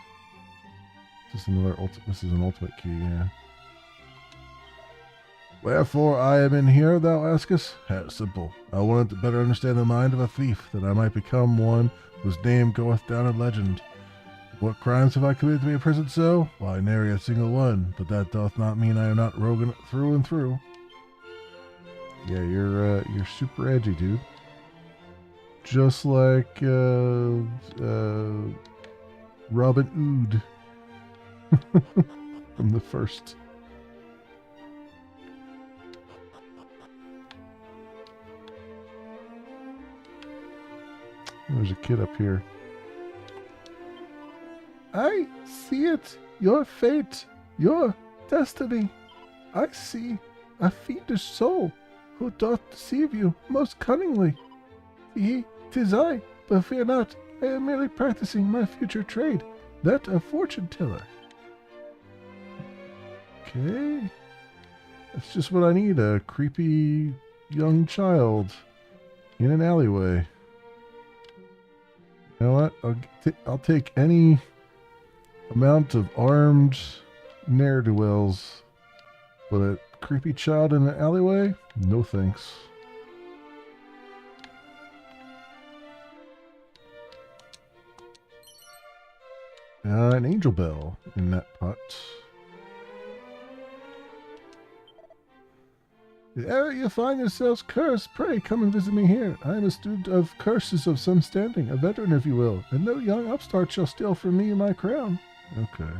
This is an ultimate key, yeah. Wherefore I am in here, thou askest? Simple. I wanted to better understand the mind of a thief, that I might become one whose name goeth down in legend. What crimes have I committed to be imprisoned so? Why, nary a single one, but that doth not mean I am not rogue through and through. Yeah, you're super edgy, dude. Just like Robin Hood from the first. There's a kid up here. I see it. Your fate. Your destiny. I see a fiendish soul who doth deceive you most cunningly. 'Tis I, but fear not. I am merely practicing my future trade, that of fortune teller. Okay. That's just what I need, a creepy young child in an alleyway. You know what? I'll take any amount of armed ne'er-do-wells, but a creepy child in an alleyway? No thanks. An angel bell in that pot. If ever you find yourselves cursed, pray come and visit me here. I am a student of curses of some standing, a veteran if you will, and no young upstart shall steal from me my crown. Okay.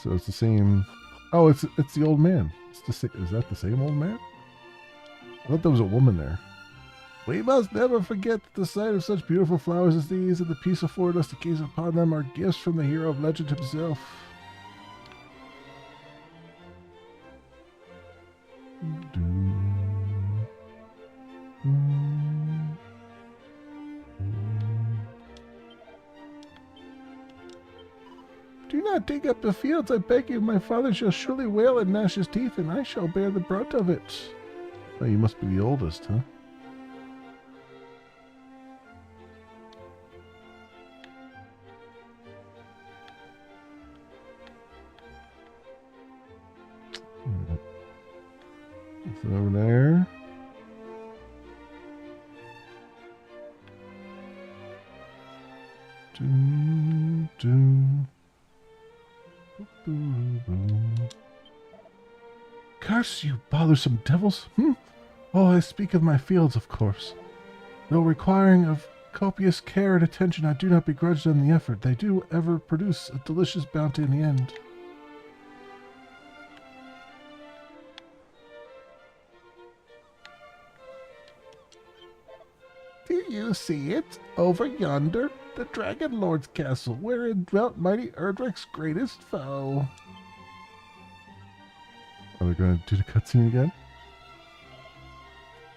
So it's the same... Oh, it's the old man. It's the is that the same old man? I thought there was a woman there. We must never forget that the sight of such beautiful flowers as these and the peace afforded us to gaze upon them are gifts from the hero of legend himself. Do not dig up the fields, I beg you. My father shall surely wail and gnash his teeth, and I shall bear the brunt of it. Oh, you must be the oldest, huh? Nothing over there. Doo, doo. Curse you, bothersome devils! Oh, I speak of my fields, of course. Though requiring of copious care and attention, I do not begrudge them the effort. They do ever produce a delicious bounty in the end. Do you see it? Over yonder, the Dragon Lord's castle, wherein dwelt mighty Erdrick's greatest foe. Are they going to do the cutscene again?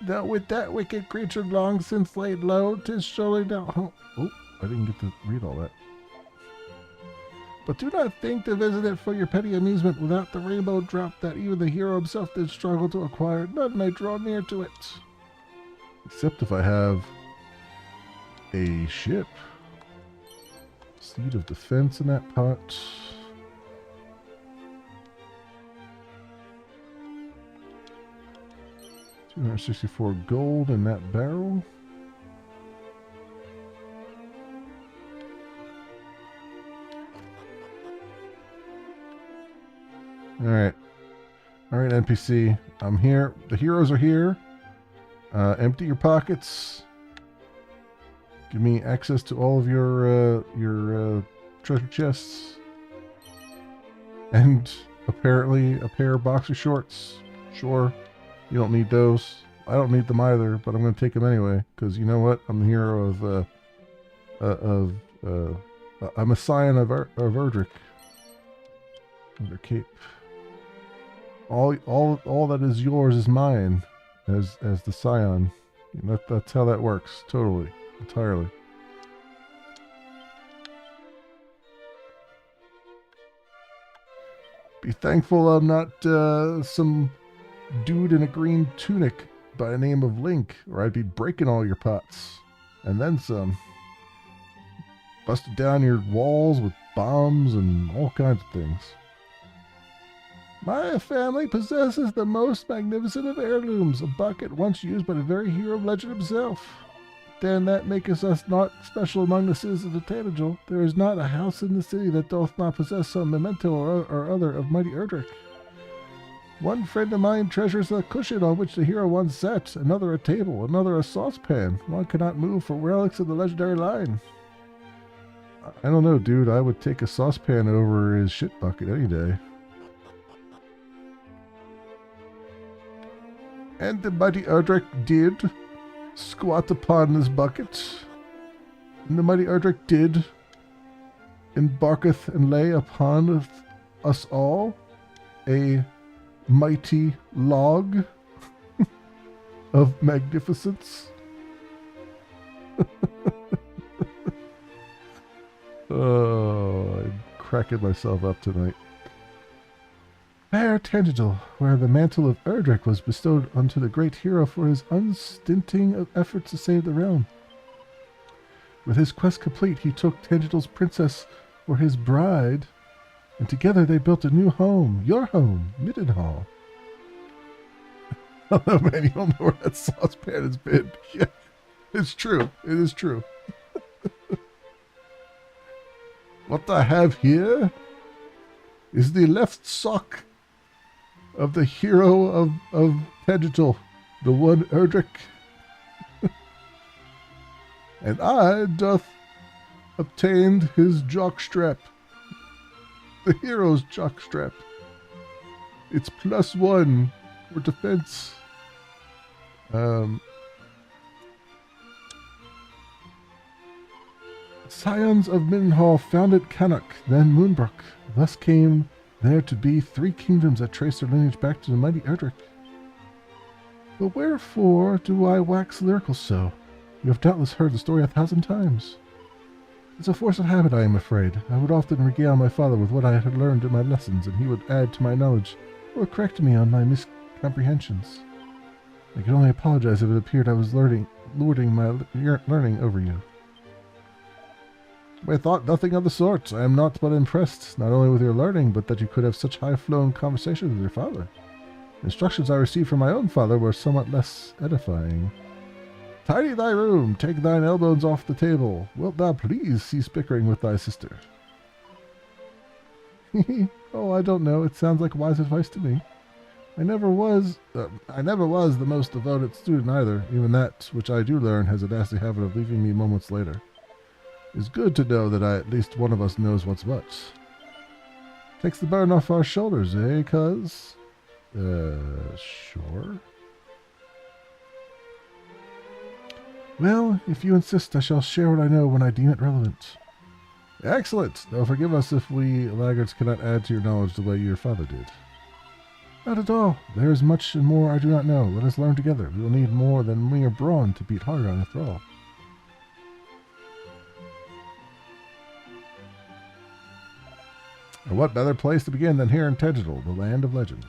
Though with that wicked creature long since laid low, 'tis surely now. Oh, I didn't get to read all that. But do not think to visit it for your petty amusement. Without the rainbow drop that even the hero himself did struggle to acquire, none may draw near to it. Except if I have a ship. Seed of defense in that pot. $264 gold in that barrel. Alright. Alright, NPC. I'm here. The heroes are here. Empty your pockets. Give me access to all of your treasure chests. And apparently a pair of boxer shorts. Sure. You don't need those. I don't need them either, but I'm going to take them anyway. Because you know what? I'm the hero I'm a scion of Erdrick. Their cape. All that is yours is mine, as the scion. That's how that works. Totally, entirely. Be thankful I'm not some dude in a green tunic by the name of Link, or I'd be breaking all your pots, and then some. Busted down your walls with bombs and all kinds of things. My family possesses the most magnificent of heirlooms, a bucket once used by the very hero of legend himself. Then that maketh us not special among the citizens of Tanagel. There is not a house in the city that doth not possess some memento or other of mighty Erdrick. One friend of mine treasures a cushion on which the hero once sat, another a table, another a saucepan. One cannot move for relics of the legendary line. I don't know, dude. I would take a saucepan over his shit bucket any day. And the mighty Erdrick did squat upon this bucket. And the mighty Erdrick did embarketh and lay upon us all a mighty log of magnificence. Oh, I'm cracking myself up tonight. Fair Tanagel, where the mantle of Erdrick was bestowed unto the great hero for his unstinting of efforts to save the realm. With his quest complete, he took Tangel's princess for his bride, and together they built a new home, your home, Middenhall. Oh no, man, you don't know where that saucepan has been. Yeah, it's true. It is true. What I have here is the left sock of the hero of Tanagel, the one Erdrick. And I doth obtained his jockstrap, the hero's jockstrap. It's +1 for defense. Scions of Middenhall founded Canuck, then Moonbrook. Thus came there to be 3 kingdoms that trace their lineage back to the mighty Erdrick. But wherefore do I wax lyrical so? You have doubtless heard the story 1,000 times. It's a force of habit, I am afraid. I would often regale my father with what I had learned in my lessons, and he would add to my knowledge, or correct me on my miscomprehensions. I can only apologize if it appeared I was lording my learning over you. I thought nothing of the sort. I am not but impressed, not only with your learning, but that you could have such high-flown conversations with your father. Instructions I received from my own father were somewhat less edifying. Tidy thy room, take thine elbows off the table. Wilt thou please cease bickering with thy sister? Oh, I don't know. It sounds like wise advice to me. I never was the most devoted student either. Even that which I do learn has a nasty habit of leaving me moments later. It's good to know that at least one of us knows what's what. Takes the burden off our shoulders, eh, cuz? Sure. Well, if you insist, I shall share what I know when I deem it relevant. Excellent! Now forgive us if we laggards cannot add to your knowledge the way your father did. Not at all. There is much and more I do not know. Let us learn together. We will need more than mere brawn to beat Hargon after all. And what better place to begin than here in Tangential, the land of legend?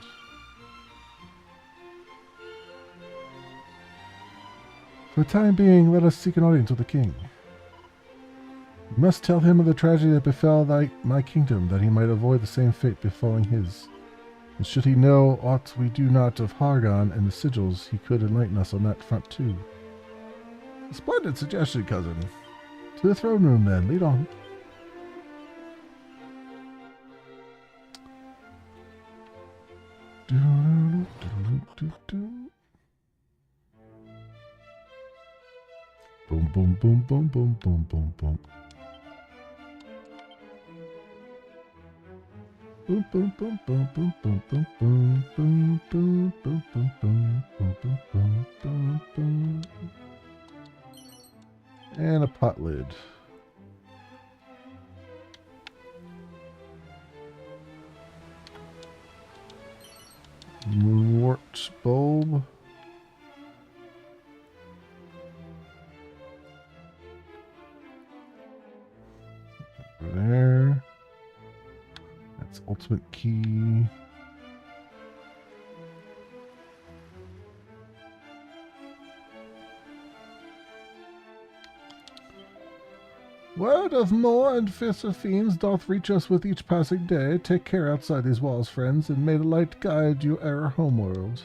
For the time being, let us seek an audience with the king. We must tell him of the tragedy that befell my kingdom, that he might avoid the same fate befalling his. And should he know aught we do not of Hargon and the sigils, he could enlighten us on that front too. A splendid suggestion, cousin. To the throne room, then. Lead on. Boom, boom, boom, boom, boom, boom, boom, boom. Boom, boom, boom, boom, boom, boom, boom, boom, boom, boom, boom, boom, boom, boom, boom, boom, boom. And a pot lid. Wart bulb. There. That's ultimate key. Word of more and fiercer fiends doth reach us with each passing day. Take care outside these walls, friends, and may the light guide you e'er homeward.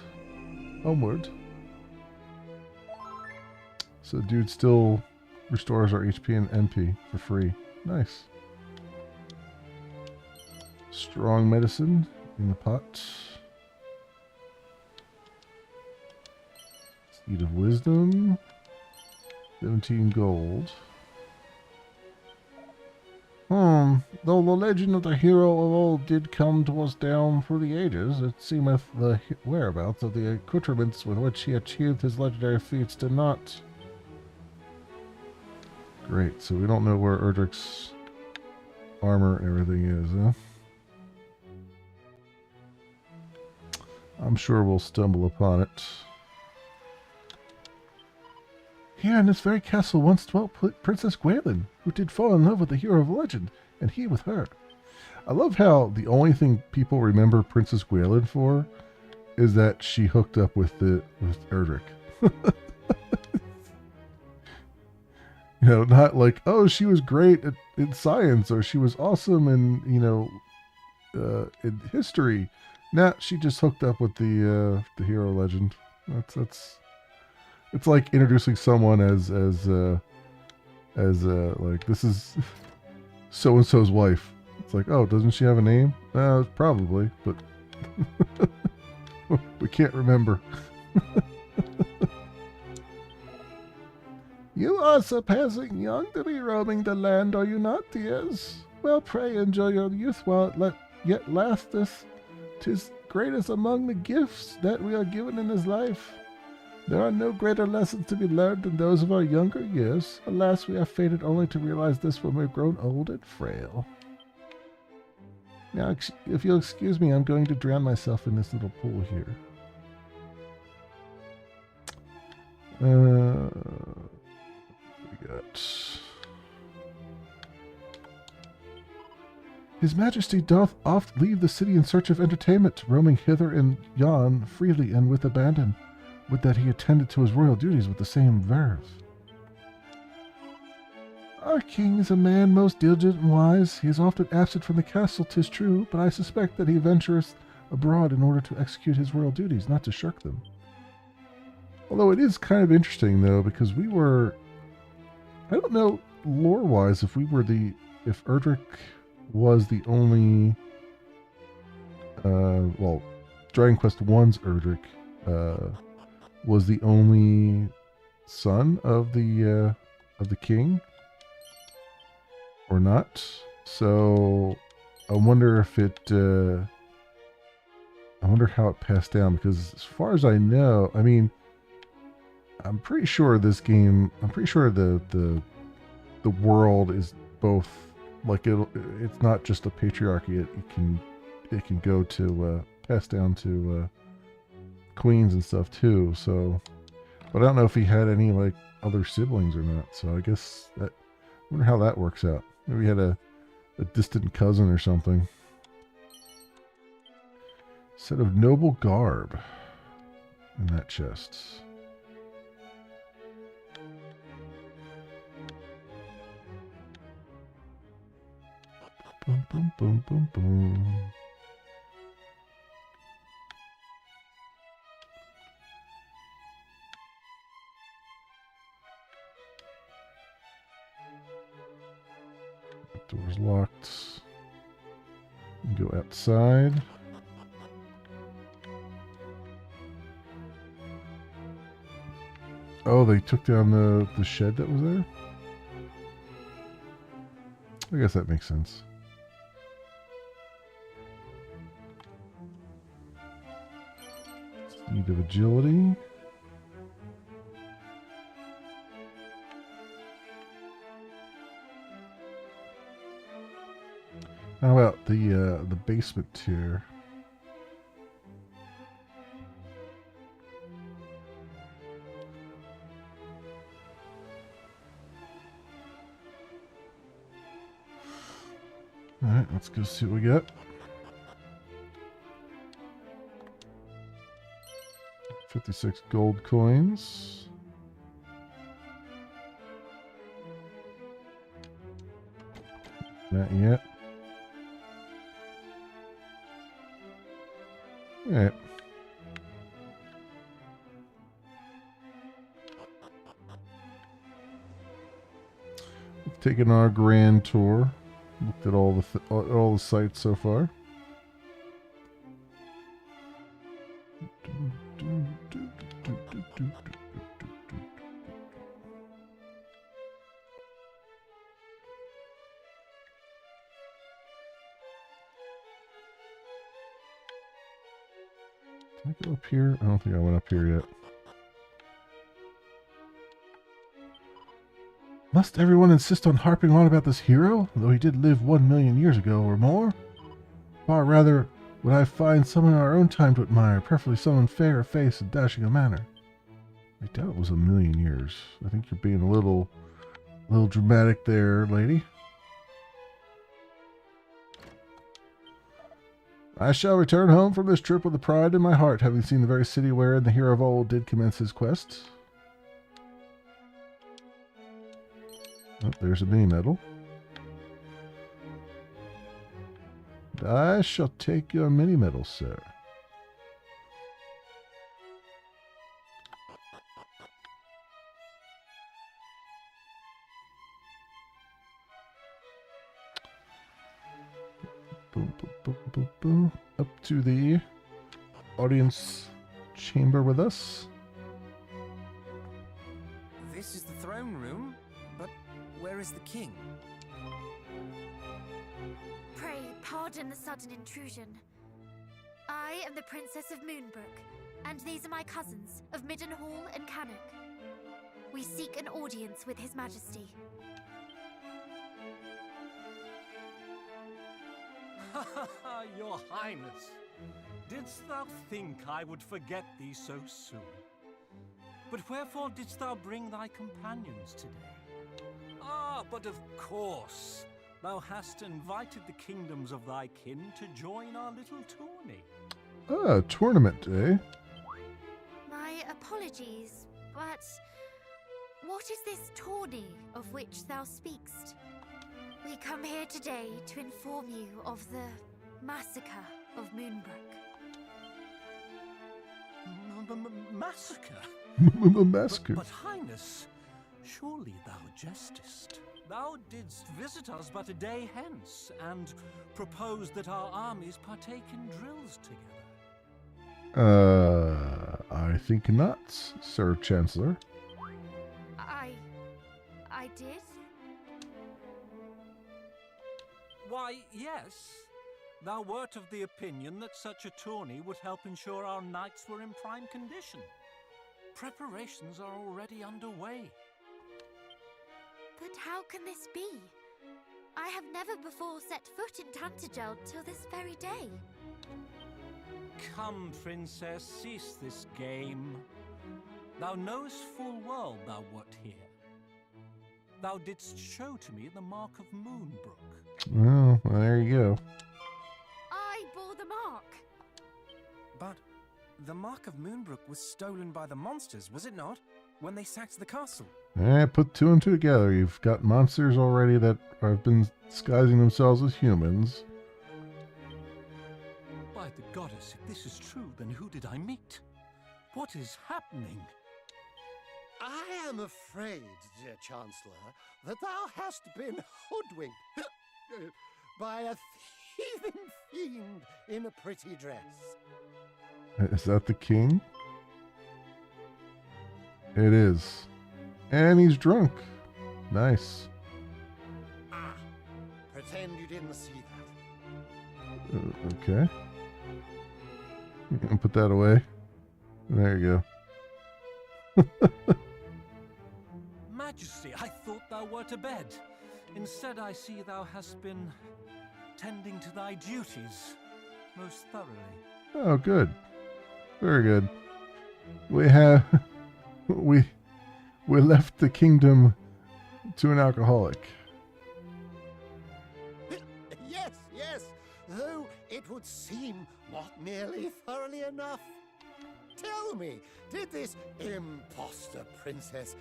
So the dude still restores our HP and MP for free. Nice. Strong medicine in the pot. Seed of Wisdom. 17 gold. Though the legend of the hero of old did come to us down through the ages, it seemeth the whereabouts of the accoutrements with which he achieved his legendary feats did not. Great, so we don't know where Erdrick's armor and everything is, huh? I'm sure we'll stumble upon it. Here in this very castle once dwelt Princess Gwaelin, who did fall in love with the hero of legend, and he with her. I love how the only thing people remember Princess Gwaelin for is that she hooked up with Erdrick. You know, not like, oh, she was great in science, or she was awesome in, you know, in history. Nah, she just hooked up with the hero legend. That's it's like introducing someone as like, this is so and so's wife. It's like, oh, doesn't she have a name? Probably, but we can't remember. You are surpassing young to be roaming the land, are you not, dears? Well, pray enjoy your youth while it yet lasteth. 'Tis greatest among the gifts that we are given in this life. There are no greater lessons to be learned than those of our younger years. Alas, we are fated only to realize this when we've grown old and frail. Now, if you'll excuse me, I'm going to drown myself in this little pool here. We got... His Majesty doth oft leave the city in search of entertainment, roaming hither and yon freely and with abandon. Would that he attended to his royal duties with the same verve. Our king is a man most diligent and wise. He is often absent from the castle, 'tis true, but I suspect that he ventureth abroad in order to execute his royal duties, not to shirk them. Although it is kind of interesting, though, because we were... I don't know, lore-wise, if Erdrick was the only... well, Dragon Quest I's Erdrick was the only son of the king, or not. So I wonder if it... I wonder how it passed down, because as far as I know, I mean, I'm pretty sure this game, I'm pretty sure the world is both, like, it's not just a patriarchy. It can go to pass down to queens and stuff too. So, but I don't know if he had any like other siblings or not. So I guess that, I wonder how that works out. Maybe he had a distant cousin or something. Set of noble garb in that chest. Boom, boom, boom, boom, boom. Door's locked. Go outside. Oh, they took down the shed that was there? I guess that makes sense. Need of agility. How about the basement tier? All right, let's go see what we got. 56 gold coins. Not yet. All right. We've taken our grand tour. Looked at all the sites so far. Can I go up here? I don't think I went up here yet. Must everyone insist on harping on about this hero, though he did live 1 million years ago or more? Far rather would I find someone in our own time to admire, preferably someone fair of face and dashing of manner. I doubt it was 1 million years. I think you're being a little dramatic there, lady. I shall return home from this trip with a pride in my heart, having seen the very city wherein the hero of old did commence his quest. Oh, there's a mini medal. I shall take your mini medal, sir. Boom, boom, boom, boom, boom. Up to the audience chamber with us. This is the throne room, but where is the king? Pray pardon the sudden intrusion. I am the Princess of Moonbrook, and these are my cousins of Middenhall and Cannock. We seek an audience with His Majesty. Your Highness, didst thou think I would forget thee so soon? But wherefore didst thou bring thy companions today? Ah, but of course, thou hast invited the kingdoms of thy kin to join our little tourney. Ah, tournament, eh? My apologies, but what is this tourney of which thou speakst? We come here today to inform you of the massacre of Moonbrook. massacre. Massacre. But Highness, surely thou jestest. Thou didst visit us but a day hence, and proposed that our armies partake in drills together. I think not, Sir Chancellor. I did? Why, yes. Thou wert of the opinion that such a tourney would help ensure our knights were in prime condition. Preparations are already underway. But how can this be? I have never before set foot in Tantegel till this very day. Come, Princess, cease this game. Thou knowest full well thou wert here. Thou didst show to me the mark of Moonbrook. Well, there you go. I bore the mark. But the mark of Moonbrook was stolen by the monsters, was it not? When they sacked the castle. Put two and two together. You've got monsters already that have been disguising themselves as humans. By the goddess, if this is true, then who did I meet? What is happening? I am afraid, dear Chancellor, that thou hast been hoodwinked by a thieving fiend in a pretty dress. Is that the king? It is. And he's drunk. Nice. Ah, pretend you didn't see that. Okay. You can put that away. There you go. Majesty, I thought thou wert abed. Instead, I see thou hast been tending to thy duties most thoroughly. Oh, good. Very good. We have... We left the kingdom to an alcoholic. Yes, yes, though it would seem not nearly thoroughly enough. Tell me, did this imposter princess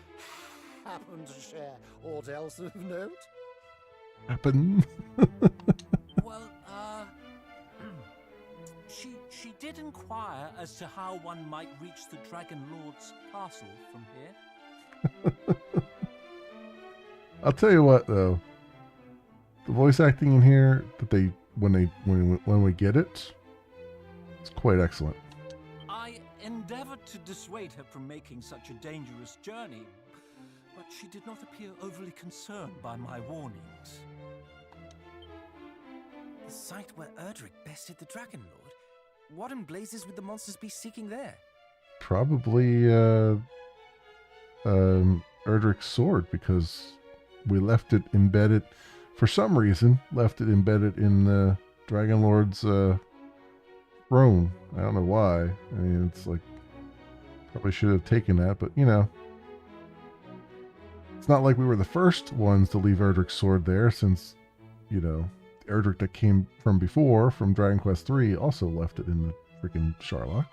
happen to share aught else of note? Happen. Well, she did inquire as to how one might reach the Dragon Lord's castle from here. I'll tell you what, though. The voice acting in here that when we get it, it's quite excellent. I endeavored to dissuade her from making such a dangerous journey, but she did not appear overly concerned by my warnings. The site where Erdrick bested the Dragon Lord? What in blazes would the monsters be seeking there? Probably Erdrick's sword, because we left it embedded, for some reason, left it embedded in the Dragon Lord's throne. I don't know why. I mean, it's like, probably should have taken that, but you know. It's not like we were the first ones to leave Erdrick's sword there, since, you know, Erdrick that came from before, from Dragon Quest III, also left it in the freaking Sharlock.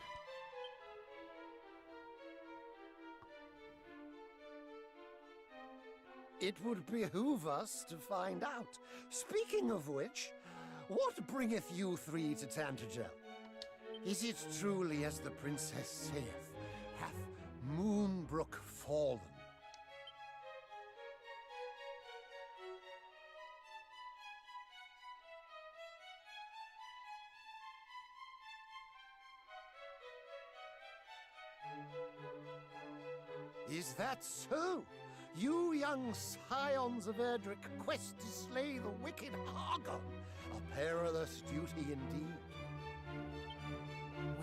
It would behoove us to find out. Speaking of which, what bringeth you three to Tantegel? Is it truly as the princess saith, hath Moonbrook fallen? Is that so? You young scions of Erdrick quest to slay the wicked Hargon. A perilous duty indeed.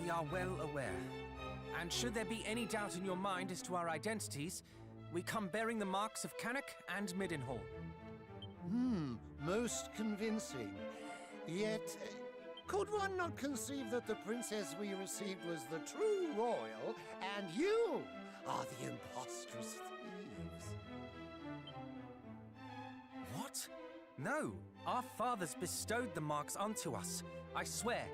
We are well aware. And should there be any doubt in your mind as to our identities, we come bearing the marks of Cannock and Middenhall. Most convincing. Yet, could one not conceive that the princess we received was the true royal, and you are the impostrous thieves? What? No, our fathers bestowed the marks unto us, I swear.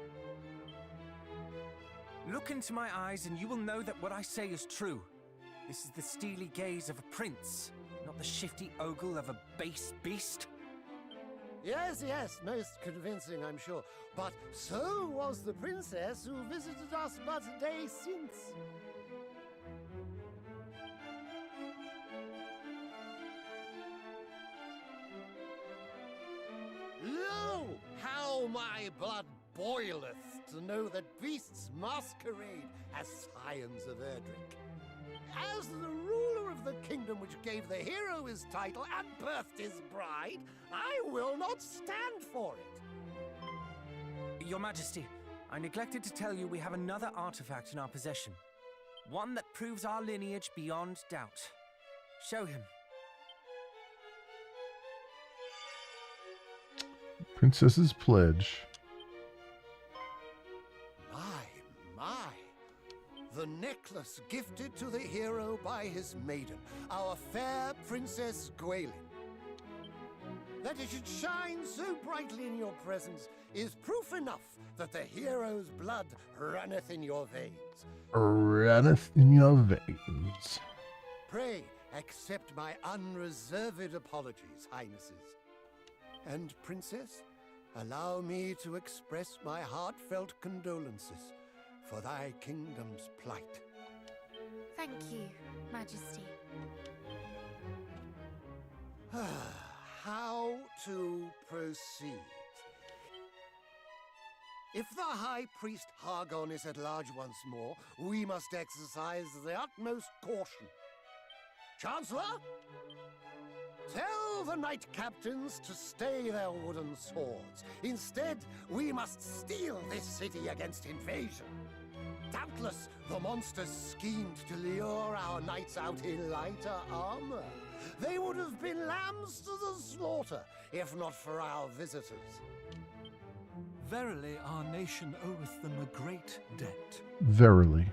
Look into my eyes and you will know that what I say is true. This is the steely gaze of a prince, not the shifty ogle of a base beast. Yes, yes, most convincing, I'm sure. But so was the princess who visited us but a day since. how my blood boileth to know that beasts masquerade as scions of Erdrick. As the ruler of the kingdom which gave the hero his title and birthed his bride, I will not stand for it. Your Majesty, I neglected to tell you we have another artifact in our possession. One that proves our lineage beyond doubt. Show him. Princess's Pledge. My. The necklace gifted to the hero by his maiden, our fair Princess Gwaelin. That it should shine so brightly in your presence is proof enough that the hero's blood runneth in your veins. Runneth in your veins. Pray accept my unreserved apologies, Highnesses. And, Princess, allow me to express my heartfelt condolences for thy kingdom's plight. Thank you, Majesty. How to proceed? If the High Priest Hargon is at large once more, we must exercise the utmost caution. Chancellor? Tell the knight captains to stay their wooden swords. Instead, we must steal this city against invasion. Doubtless, the monsters schemed to lure our knights out in lighter armor. They would have been lambs to the slaughter, if not for our visitors. Verily, our nation oweth them a great debt. Verily.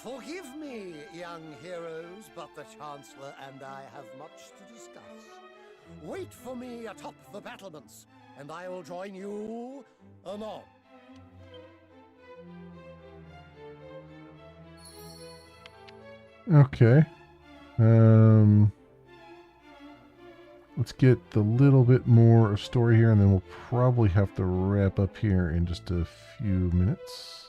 Forgive me, young heroes, but the Chancellor and I have much to discuss. Wait for me atop the battlements, and I will join you anon. Okay. Let's get the little bit more of story here, and then we'll probably have to wrap up here in just a few minutes.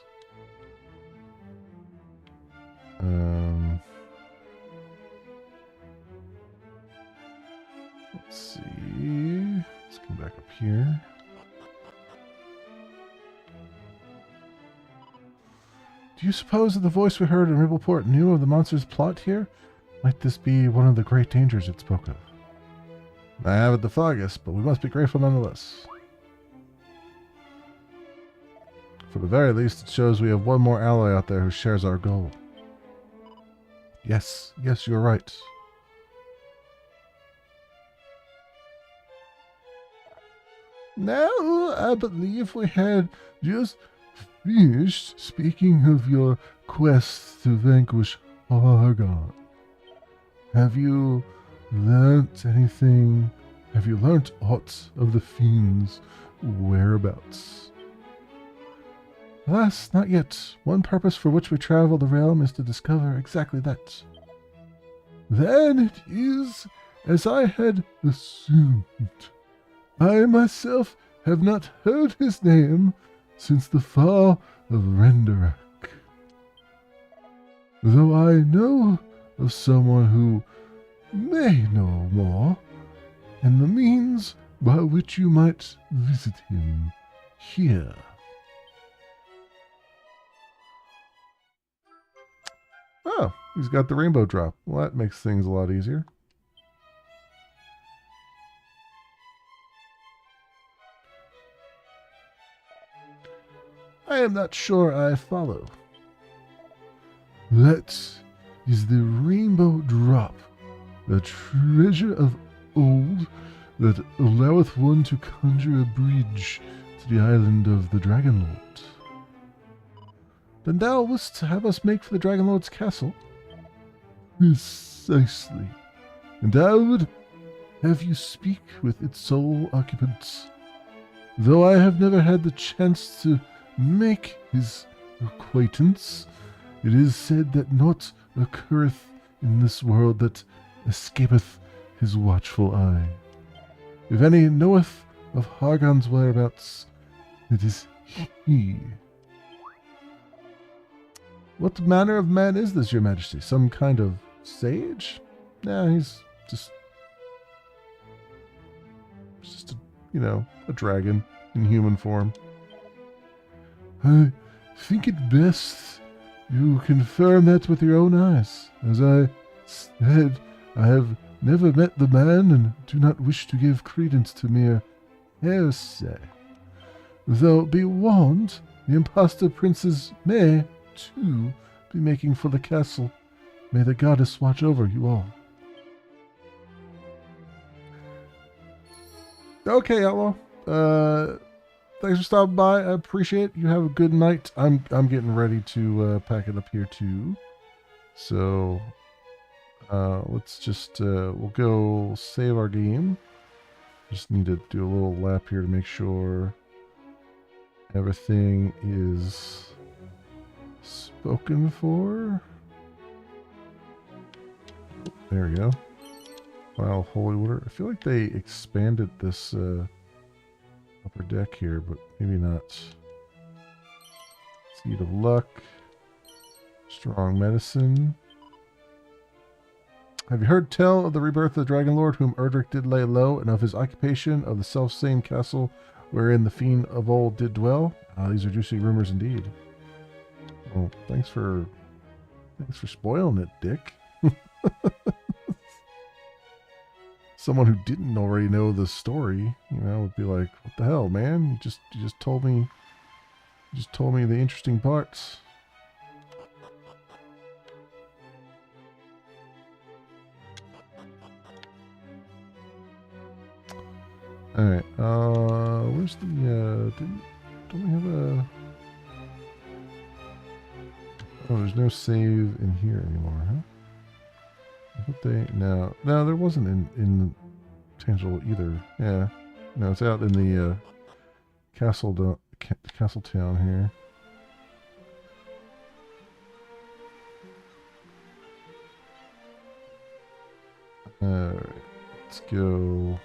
Let's see. Let's come back up here. Do you suppose that the voice we heard in Ribbleport knew of the monster's plot here? Might this be one of the great dangers it spoke of? I haven't the foggiest, but we must be grateful nonetheless. For the very least, it shows we have one more ally out there who shares our goal. Yes, you're right. Now, I believe we had just finished speaking of your quest to vanquish Hargon. Have you learnt anything? Have you learnt aught of the fiend's whereabouts? Alas, not yet. One purpose for which we travel the realm is to discover exactly that. Then it is as I had assumed. I myself have not heard his name since the fall of Renderak. Though I know of someone who may know more, and the means by which you might visit him here. Oh, he's got the rainbow drop. Well, that makes things a lot easier. I am not sure I follow. That is the rainbow drop, the treasure of old that alloweth one to conjure a bridge to the island of the Dragon Lord. Then thou wouldst have us make for the Dragon Lord's castle? Precisely. And I would have you speak with its sole occupants. Though I have never had the chance to make his acquaintance, it is said that naught occurreth in this world that escapeth his watchful eye. If any knoweth of Hargon's whereabouts, it is he. What manner of man is this, your majesty? Some kind of sage? Nah, he's just a dragon. in human form. I think it best you confirm that with your own eyes. As I said, I have never met the man and do not wish to give credence to mere hearsay. Though be warned, the impostor princes may, too, be making for the castle. May the goddess watch over you all. Okay, Outlaw. Thanks for stopping by. I appreciate it. You have a good night. I'm getting ready to pack it up here too. So let's just we'll go save our game. Just need to do a little lap here to make sure everything is spoken for. There we go. File holy water. I feel like they expanded this upper deck here, but maybe not. Seed of luck. Strong medicine. Have you heard tell of the rebirth of the Dragon Lord, whom Erdrick did lay low, and of his occupation of the self-same castle wherein the fiend of old did dwell? These are juicy rumors indeed. Well, thanks for spoiling it, Dick. Someone who didn't already know the story, would be like, "What the hell, man? You just told me the interesting parts." All right. Where's the don't we have a? Oh, there's no save in here anymore, huh? I thought no, there wasn't in Tangible either. Yeah, no, it's out in the castle town here. All right, let's go.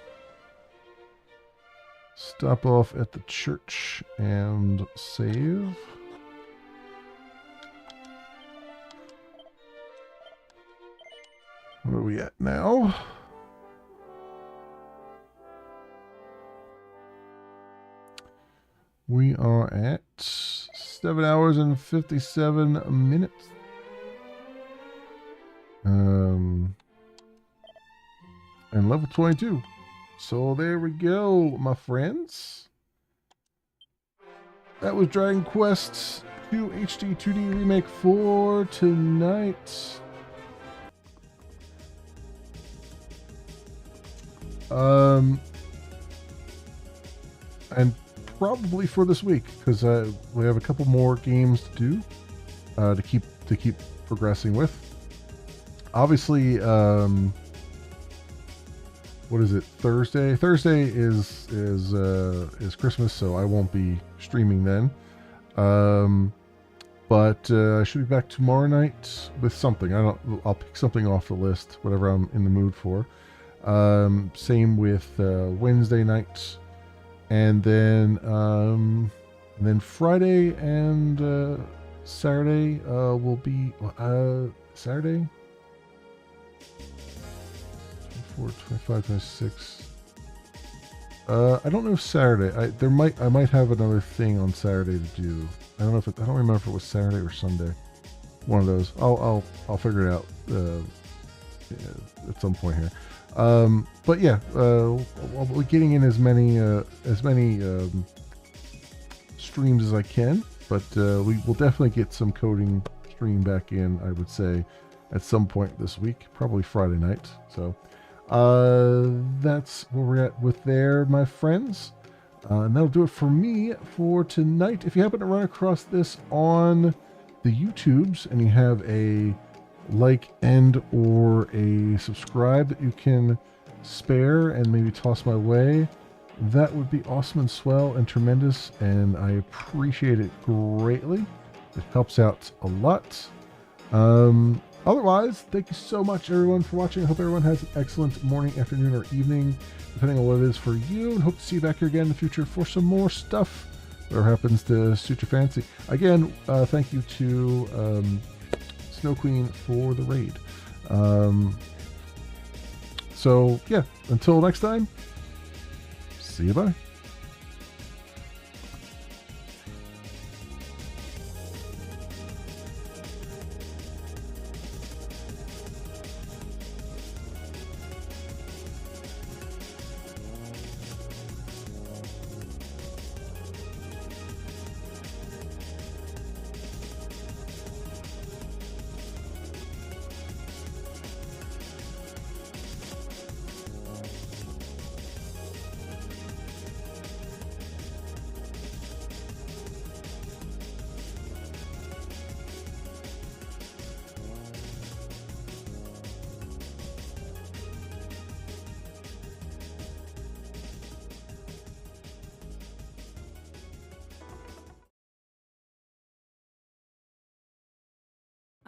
Stop off at the church and save. Where are we at now? We are at 7 hours and 57 minutes. And level 22. So there we go, my friends. That was Dragon Quest II HD-2D Remake for tonight. And probably for this week, because we have a couple more games to do to keep progressing with. Obviously, what is it? Thursday. Thursday is Christmas, so I won't be streaming then. But I should be back tomorrow night with something. I'll pick something off the list, whatever I'm in the mood for. Same with Wednesday nights, and then Friday and Saturday will be Saturday 24, 25, 26. I don't know if Saturday. I might have another thing on Saturday to do. I don't remember if it was Saturday or Sunday. One of those. I'll figure it out at some point here. But yeah, I'll be getting in as many streams as I can, but we will definitely get some coding stream back in, I would say, at some point this week, probably Friday night. So that's where we're at with there, my friends. And that'll do it for me for tonight. If you happen to run across this on the YouTubes and you have a like and or a subscribe that you can spare and maybe toss my way, that would be awesome and swell and tremendous, and I appreciate it greatly. It helps out a lot. Otherwise, thank you so much everyone for watching. I hope everyone has an excellent morning, afternoon, or evening, depending on what it is for you, and hope to see you back here again in the future for some more stuff, whatever happens to suit your fancy. Again, thank you to Snow Queen for the raid. So yeah, until next time, see you, bye.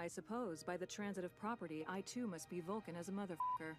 I suppose by the transit of property, I too must be Vulcan as a motherfucker.